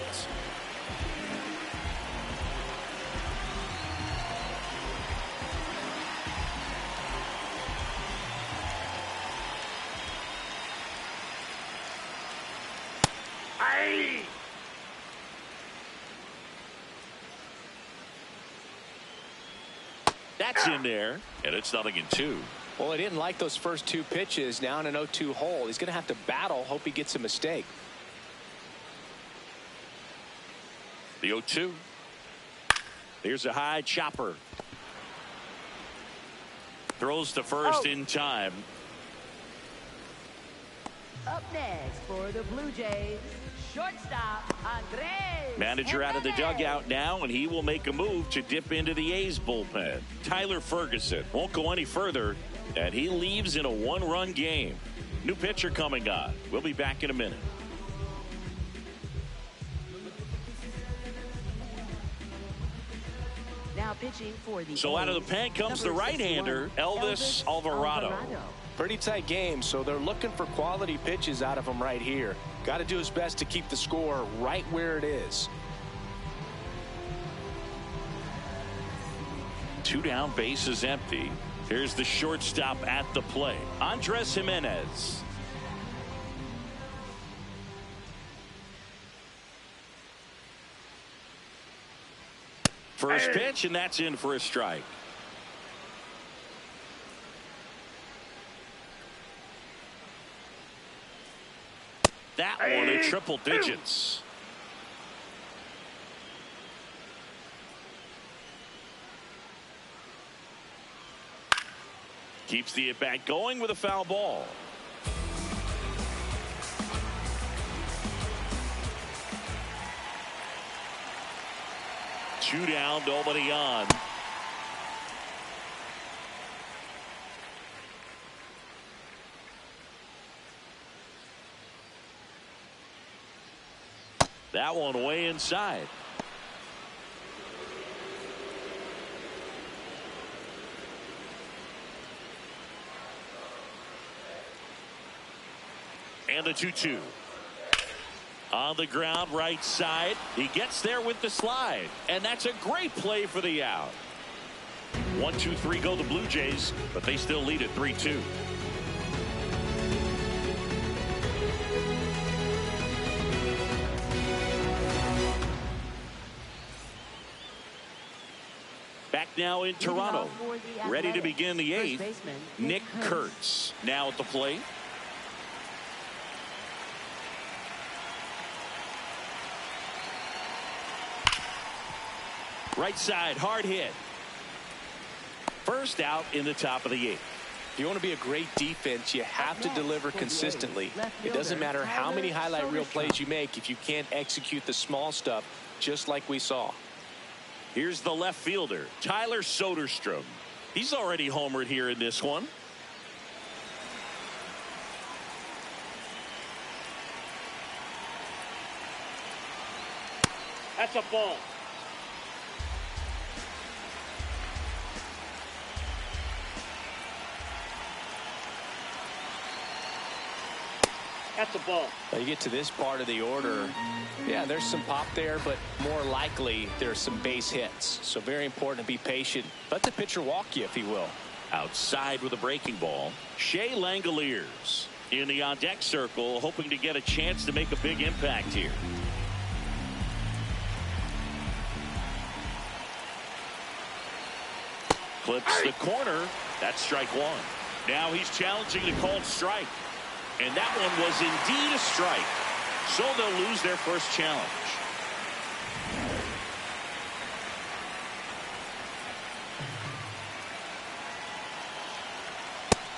That's in there, and it's 0-2. Well, he didn't like those first 2 pitches. Now in an 0-2 hole, he's going to have to battle. Hope he gets a mistake. The 0-2. Here's a high chopper. Throws to first in time. Up next for the Blue Jays, shortstop Andres. Manager out of the dugout now, and he will make a move to dip into the A's bullpen. Tyler Ferguson won't go any further, and he leaves in a one-run game. New pitcher coming on. We'll be back in a minute. Now pitching for the So out of the pen comes the right-hander, Elvis Alvarado. Pretty tight game, so they're looking for quality pitches out of him right here. Got to do his best to keep the score right where it is. 2 down, base is empty. Here's the shortstop at the plate, Andres Jimenez. First pitch, and that's in for a strike. That one in triple digits. Keeps the at-bat going with a foul ball. Two down, nobody on. That one way inside. And the 2-2. On the ground, right side. He gets there with the slide. And that's a great play for the out. 1-2-3 go the Blue Jays, but they still lead at 3-2. Back now in Toronto. Ready to begin the 8th. Nick Kurtz now at the plate. Right side, hard hit. First out in the top of the 8th. If you want to be a great defense, you have to deliver consistently. It doesn't matter how many highlight reel plays you make if you can't execute the small stuff, just like we saw. Here's the left fielder, Tyler Soderstrom. He's already homered here in this one. That's a ball. That's a ball. Now you get to this part of the order. Yeah, there's some pop there, but more likely there's some base hits. So very important to be patient. Let the pitcher walk you, if he will. Outside with a breaking ball, Shea Langoliers in the on-deck circle, hoping to get a chance to make a big impact here. Clips the corner. That's strike one. Now he's challenging the called strike. And that one was indeed a strike. So they'll lose their first challenge.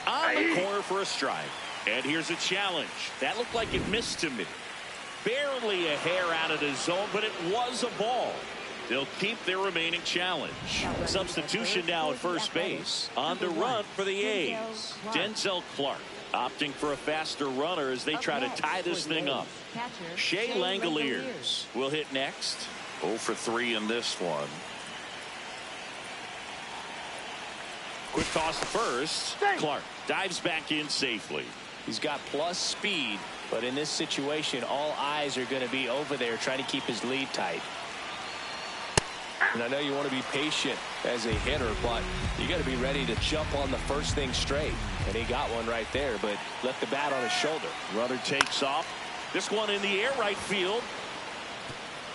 On the corner for a strike. And here's a challenge. That looked like it missed to me. Barely a hair out of the zone, but it was a ball. They'll keep their remaining challenge. Substitution now at first base. On the run for the A's. Denzel Clark opting for a faster runner as they try to tie this thing up. Shea Langoliers will hit next. 0 for 3 in this one. Quick toss to first. Clark dives back in safely. He's got plus speed, but in this situation, all eyes are going to be over there trying to keep his lead tight. And I know you want to be patient as a hitter, but you got to be ready to jump on the first thing straight. And he got one right there, but left the bat on his shoulder. Runner takes off. This one in the air, right field.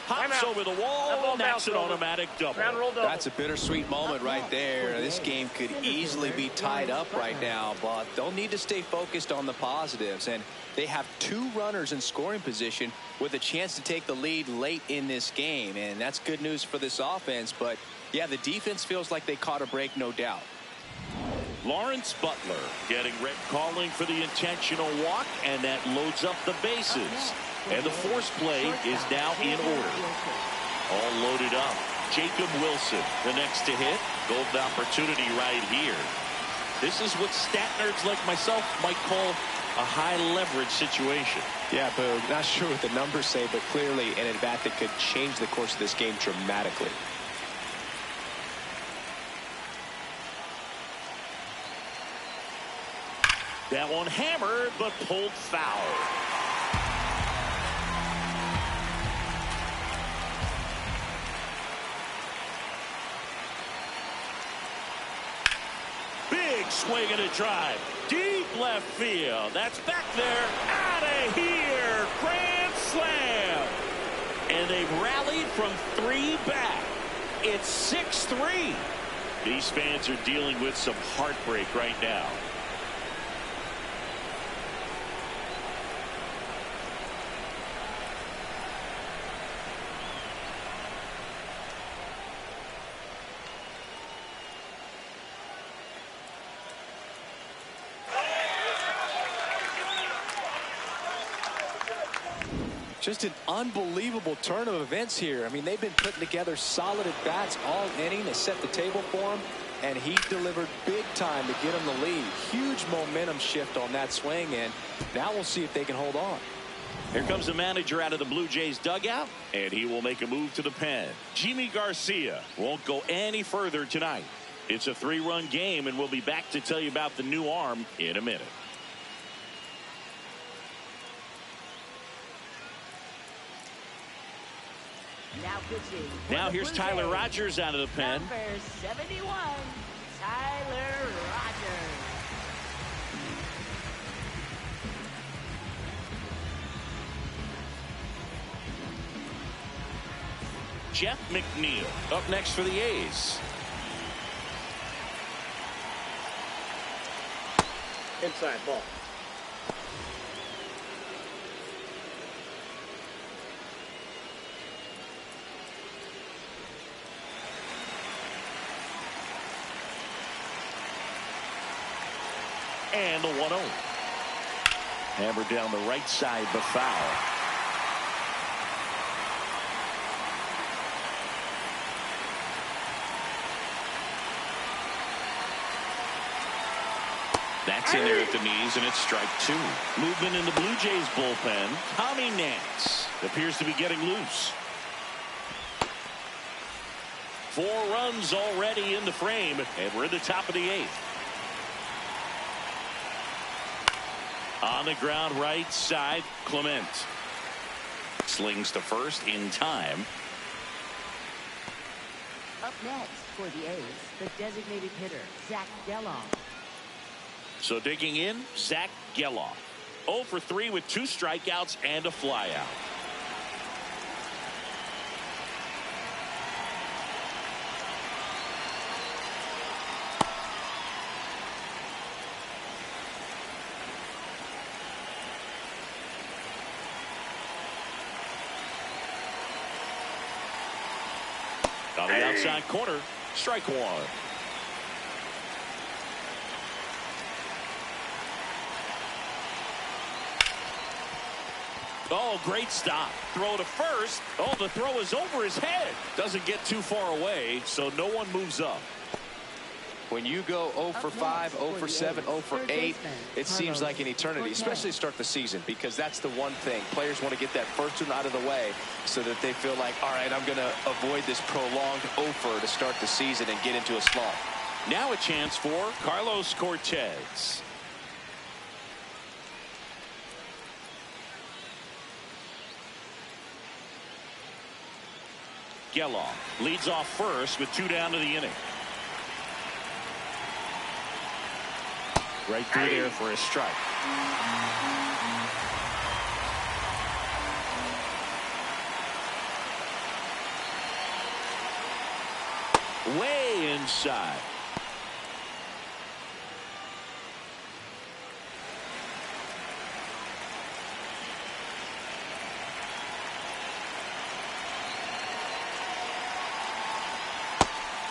Pops over the wall, and that's an automatic double. Ground rule double. That's a bittersweet moment right there. This game could easily be tied up right now, but they'll need to stay focused on the positives. And they have 2 runners in scoring position with a chance to take the lead late in this game. And that's good news for this offense. But, yeah, the defense feels like they caught a break, no doubt. Lawrence Butler getting red, calling for the intentional walk, and that loads up the bases. And the force play is now in order. All loaded up. Jacob Wilson, the next to hit. Golden opportunity right here. This is what stat nerds like myself might call a high leverage situation. Yeah, Boog, not sure what the numbers say, but clearly an at-bat that could change the course of this game dramatically. That one hammered, but pulled foul. Big swing and a drive. Deep left field. That's back there. Out of here. Grand slam. And they've rallied from 3 back. It's 6-3. These fans are dealing with some heartbreak right now. Just an unbelievable turn of events here. I mean, they've been putting together solid at-bats all inning to set the table for him, and he delivered big time to get him the lead. Huge momentum shift on that swing, and now we'll see if they can hold on. Here comes the manager out of the Blue Jays dugout, and he will make a move to the pen. Yimi Garcia won't go any further tonight. It's a 3-run game, and we'll be back to tell you about the new arm in a minute. Now here's Tyler Rogers out of the pen. Number 71, Tyler Rogers. Jeff McNeil up next for the A's. Inside ball. And the 1-0. Hammered down the right side, but foul. That's in there at the knees, and it's strike 2. Movement in the Blue Jays bullpen. Tommy Nance appears to be getting loose. 4 runs already in the frame, and we're in the top of the 8th. On the ground right side, Clement slings to first in time. Up next for the A's, the designated hitter, Zach Geloff. So digging in, Zach Geloff. 0 for 3 with 2 strikeouts and a flyout. On the outside corner, strike 1. Oh, great stop. Throw to first. Oh, the throw is over his head. Doesn't get too far away, so no one moves up. When you go 0 for 5, 0 for 7, 0 for 8, it seems like an eternity, especially to start the season, because that's the one thing. Players want to get that first one out of the way so that they feel like, all right, I'm going to avoid this prolonged 0-fer to start the season and get into a slump. Now a chance for Carlos Cortez. Geloff leads off first with 2 down to the inning. Right through there for a strike. Way inside.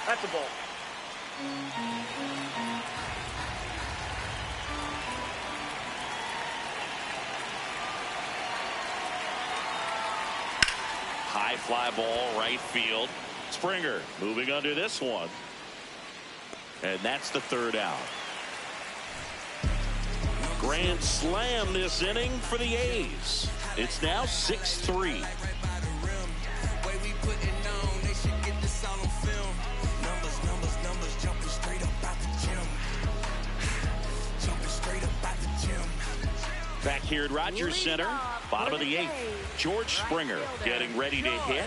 That's a ball. High fly ball, right field. Springer moving under this one. And that's the third out. Grand slam this inning for the A's. It's now 6-3. Back here at Rogers Center, bottom of the 8th. George Springer getting ready to hit.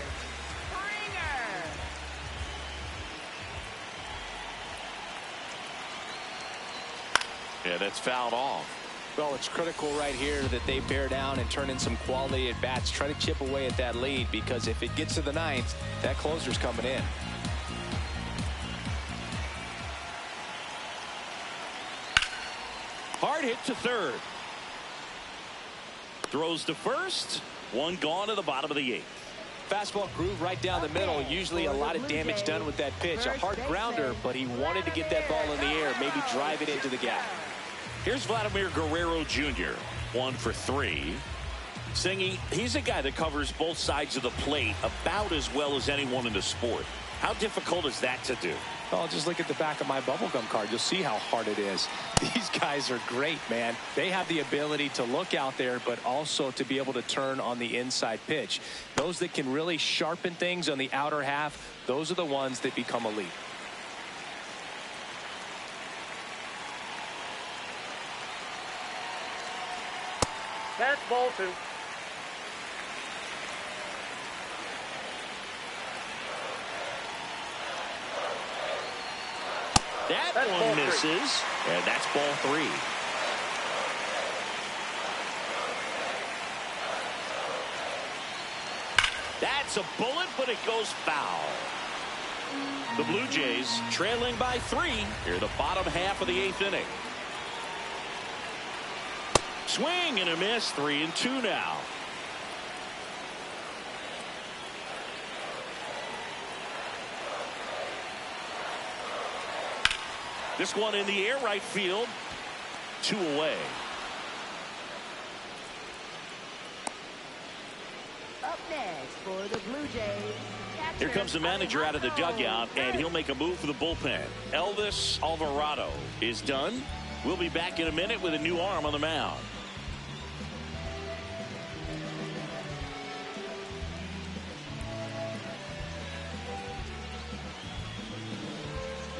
Yeah, that's fouled off. Well, it's critical right here that they bear down and turn in some quality at bats. Try to chip away at that lead, because if it gets to the 9th, that closer's coming in. Hard hit to third. Throws to first. One gone to the bottom of the 8th. Fastball groove right down the middle. Usually a lot of damage done with that pitch. A hard grounder, but he wanted to get that ball in the air, maybe drive it into the gap. Here's Vladimir Guerrero Jr. 1 for 3. Singy, he's a guy that covers both sides of the plate about as well as anyone in the sport. How difficult is that to do? Well, just look at the back of my bubblegum card. You'll see how hard it is. These guys are great, man. They have the ability to look out there, but also to be able to turn on the inside pitch. Those that can really sharpen things on the outer half, those are the ones that become elite. That's ball 2. That's one misses, and that's ball 3. That's a bullet, but it goes foul. The Blue Jays trailing by 3 here in the bottom half of the 8th inning. Swing and a miss. 3-2 now. This one in the air, right field. 2 away. Up next for the Blue Jays. Here comes the manager out of the dugout, and he'll make a move for the bullpen. Elvis Alvarado is done. We'll be back in a minute with a new arm on the mound.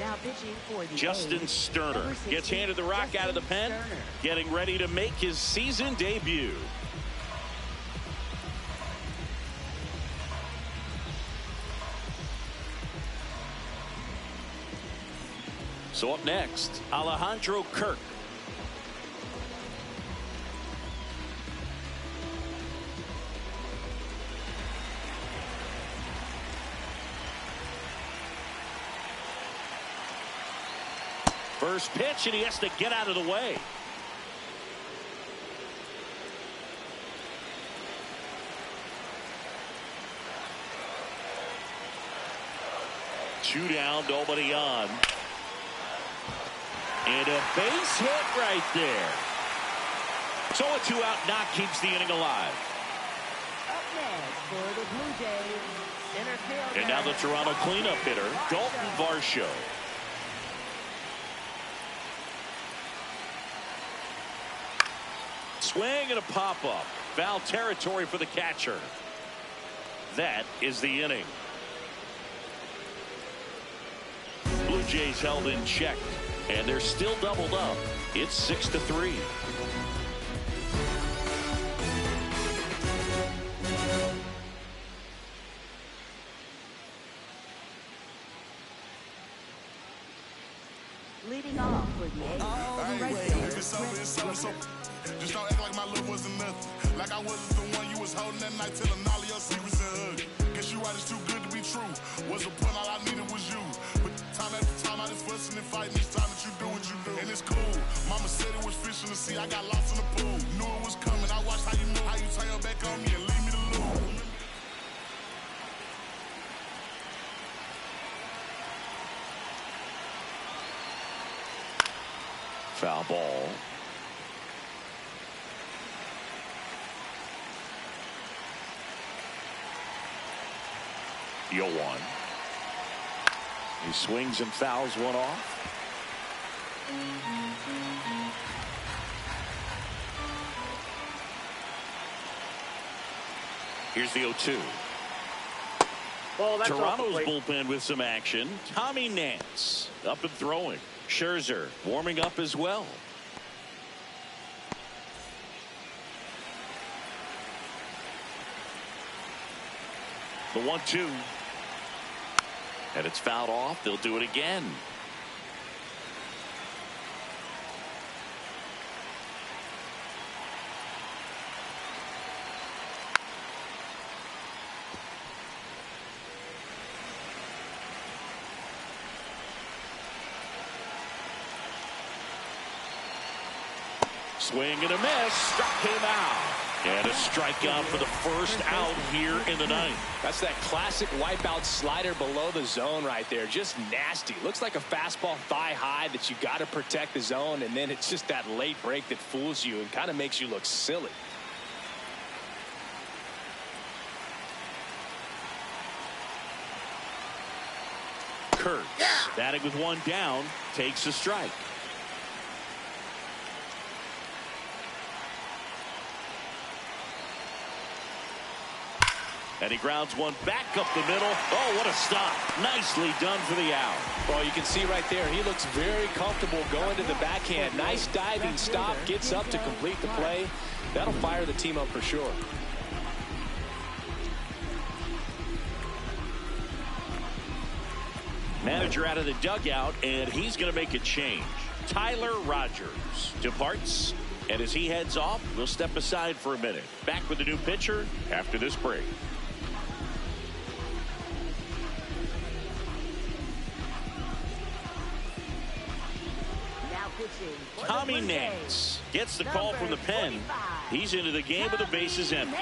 Now pitching for the Justin A's. Sterner gets handed the rock out of the pen, Sterner. getting ready to make his season debut. So up next, Alejandro Kirk. First pitch, and he has to get out of the way. Two down, nobody on. And a base hit right there. So a 2-out knock keeps the inning alive. Up next for the Blue Jays, center fielder. And now the Toronto cleanup hitter, Dalton Varsho. Swing and a pop-up. Foul territory for the catcher. That is the inning. Blue Jays held in check, and they're still doubled up. It's 6-3. Leading off for the A's. Right fielder, just don't act like my love wasn't nothing. Like I wasn't the one you was holding that night, telling all of your secrets and hugging. Guess you right, it's too good to be true. Was a point, all I needed was you. But time after time, I just fussing and fighting each time that you do what you do. And it's cool. Mama said it was fish in the sea, I got lost in the pool. Knew it was coming, I watched how you move, how you turn your back on me and leave me to lose. Foul ball. The 0-1. He swings and fouls one off. Here's the 0-2. Ball, that's Toronto's bullpen with some action. Tommy Nance up and throwing. Scherzer warming up as well. The 1-2. And it's fouled off. They'll do it again. Swing and a miss. Struck him out. And a strikeout for the first out here in the ninth. That's that classic wipeout slider below the zone right there. Just nasty. Looks like a fastball thigh high that you got to protect the zone, and then it's just that late break that fools you and kind of makes you look silly. Kurtz, batting with one down, takes a strike. And he grounds one back up the middle. Oh, what a stop. Nicely done for the out. Well, you can see right there, he looks very comfortable going to the backhand. Nice diving stop, gets up to complete the play. That'll fire the team up for sure. Manager out of the dugout, and he's going to make a change. Tyler Rogers departs, and as he heads off, we'll step aside for a minute. Back with the new pitcher after this break. Tommy Nance gets the call from the pen. He's into the game with the bases empty.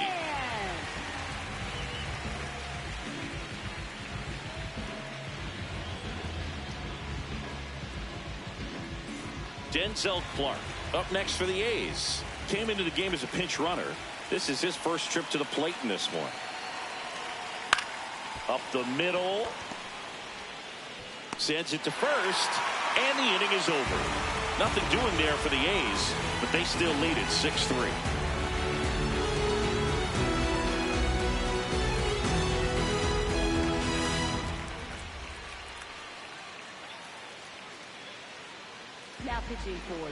Denzel Clark up next for the A's. Came into the game as a pinch runner. This is his first trip to the plate in this one. Up the middle. Sends it to first. And the inning is over. Nothing doing there for the A's, but they still lead it 6-3.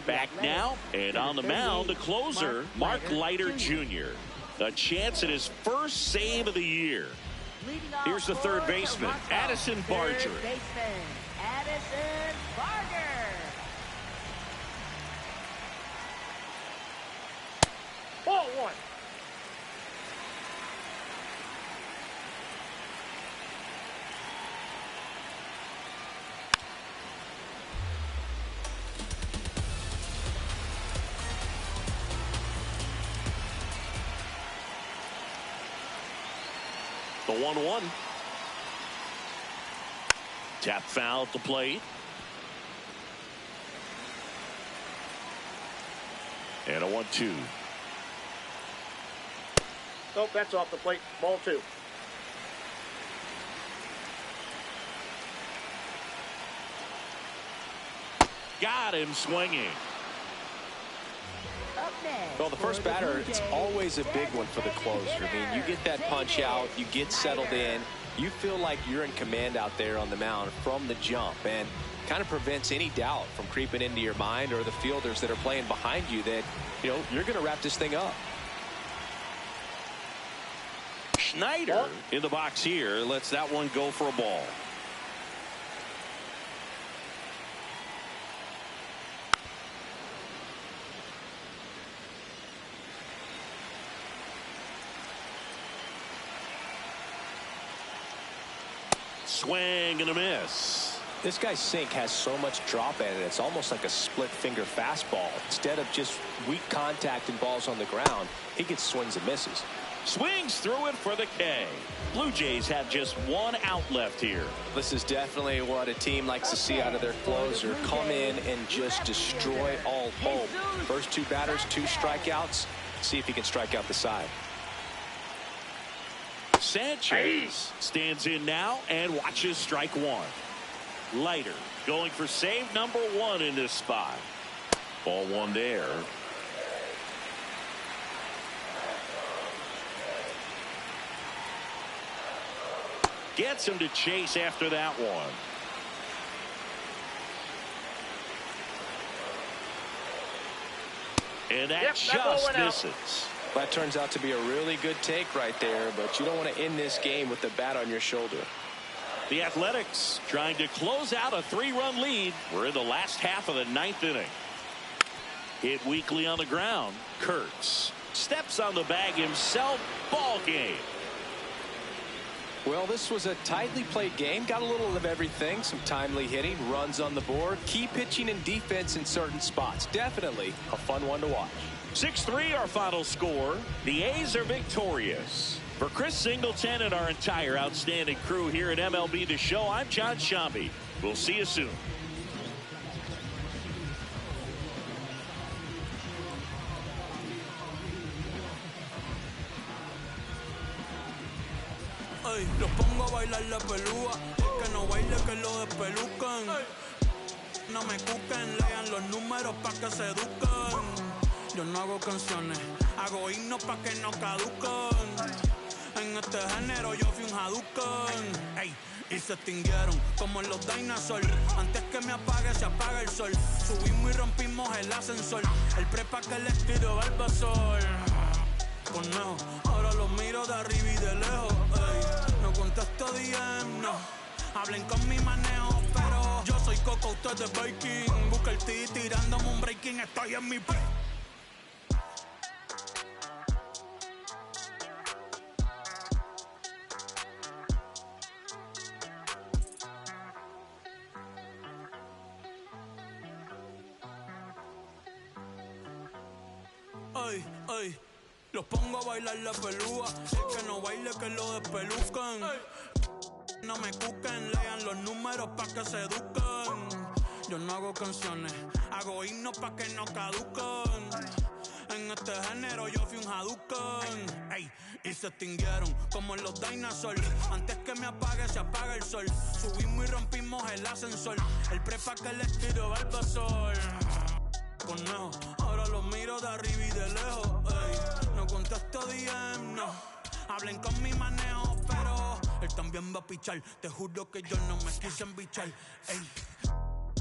Back now, and on the mound, the closer, Mark Leiter Jr. A chance at his first save of the year. Here's the third baseman, Addison Barger. Addison Barger. Ball one. The 1-1. Tap foul at the plate. And a 1-2. Nope, that's off the plate. Ball two. Got him swinging. Well, the first batter, it's always a big one for the closer. I mean, you get that punch out, you get settled in, you feel like you're in command out there on the mound from the jump, and kind of prevents any doubt from creeping into your mind or the fielders that are playing behind you that, you know, you're going to wrap this thing up. Schneider in the box here lets that one go for a ball. Swing and a miss. This guy's sink has so much drop in it. It's almost like a split finger fastball. Instead of just weak contact and balls on the ground, he gets swings and misses. Swings through it for the K. Blue Jays have just one out left here. This is definitely what a team likes to see out of their closer. Come in and just destroy all hope. First 2 batters, 2 strikeouts. See if he can strike out the side. Sanchez stands in now and watches strike 1. Leiter going for save number 1 in this spot. Ball 1 there. Gets him to chase after that one. And that just misses. That turns out to be a really good take right there, but you don't want to end this game with the bat on your shoulder. The Athletics trying to close out a 3-run lead. We're in the last half of the 9th inning. Hit weakly on the ground. Kurtz steps on the bag himself. Ball game. Well, this was a tightly played game. Got a little of everything. Some timely hitting, runs on the board, key pitching and defense in certain spots. Definitely a fun one to watch. 6-3 our final score. The A's are victorious. For Chris Singleton and our entire outstanding crew here at MLB The Show, I'm John Shambi. We'll see you soon. Ay, los pongo a bailar la pelúa, el que no baile que lo despelucan. No me cuquen, lean los números pa' que se eduquen. Yo no hago canciones, hago himnos pa' que no caduquen. En este género yo fui un Hadouken. Ey, y se extinguieron como en los dinosaurs. Antes que me apague se apaga el sol. Subimos y rompimos el ascensor. El prepa que les tiro Barbasol. Conejo, ahora los miro de arriba y de lejos. Ey, no contesto DM, no. Hablen con mi manejo, pero yo soy Coco, usted es Viking. Busca el T tirándome un breaking, estoy en mi peak. Ay, ay, los pongo a bailar la pelúa. El que no baile que lo despelucan. No me cuquen, lean los números pa' que se eduquen. Yo no hago canciones, hago himnos pa' que no caduquen. En este género yo fui un Hadouken. Ey, y se extinguieron como en los dinosaurs. Antes que me apague se apaga el sol. Subimos y rompimos el ascensor. El prepa que les tiro Barbasol. Conejo, ahora los miro de arriba y de lejos. Ey, no contesto DM, no. Hablen con mi manejo, pero él también va a pichar. Te juro que yo no me quise embichar. Ey,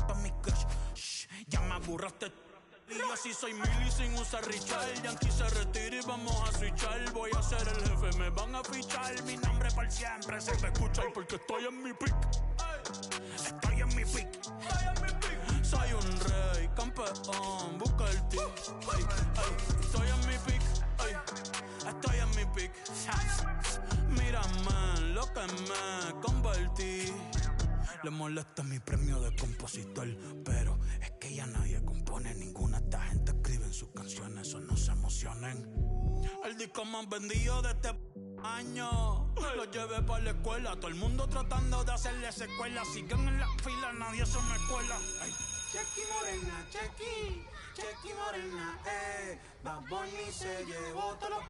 pa' mi crush, shh, ya me aburraste. Y yo sí soy Milly sin usar Richard. Yankee se retira y vamos a switchar. Voy a ser el jefe, me van a fichar. Mi nombre por siempre se va a escuchar porque estoy en mi pick. Estoy en mi pick. Soy un rey, campeón, busca el tee. Estoy en mi pick. Estoy en mi pick. Mírame lo que me convertí. Le molesta mi premio de compositor, pero es que ya nadie compone. Ninguna de esta gente escribe en sus canciones, o no se emocionen. El disco más vendido de este año lo llevé para la escuela. Todo el mundo tratando de hacerle secuela. Siguen en la fila, nadie se me cuela. Ay. Chequi morena, chequi morena, Bad Bunny se llevó todos los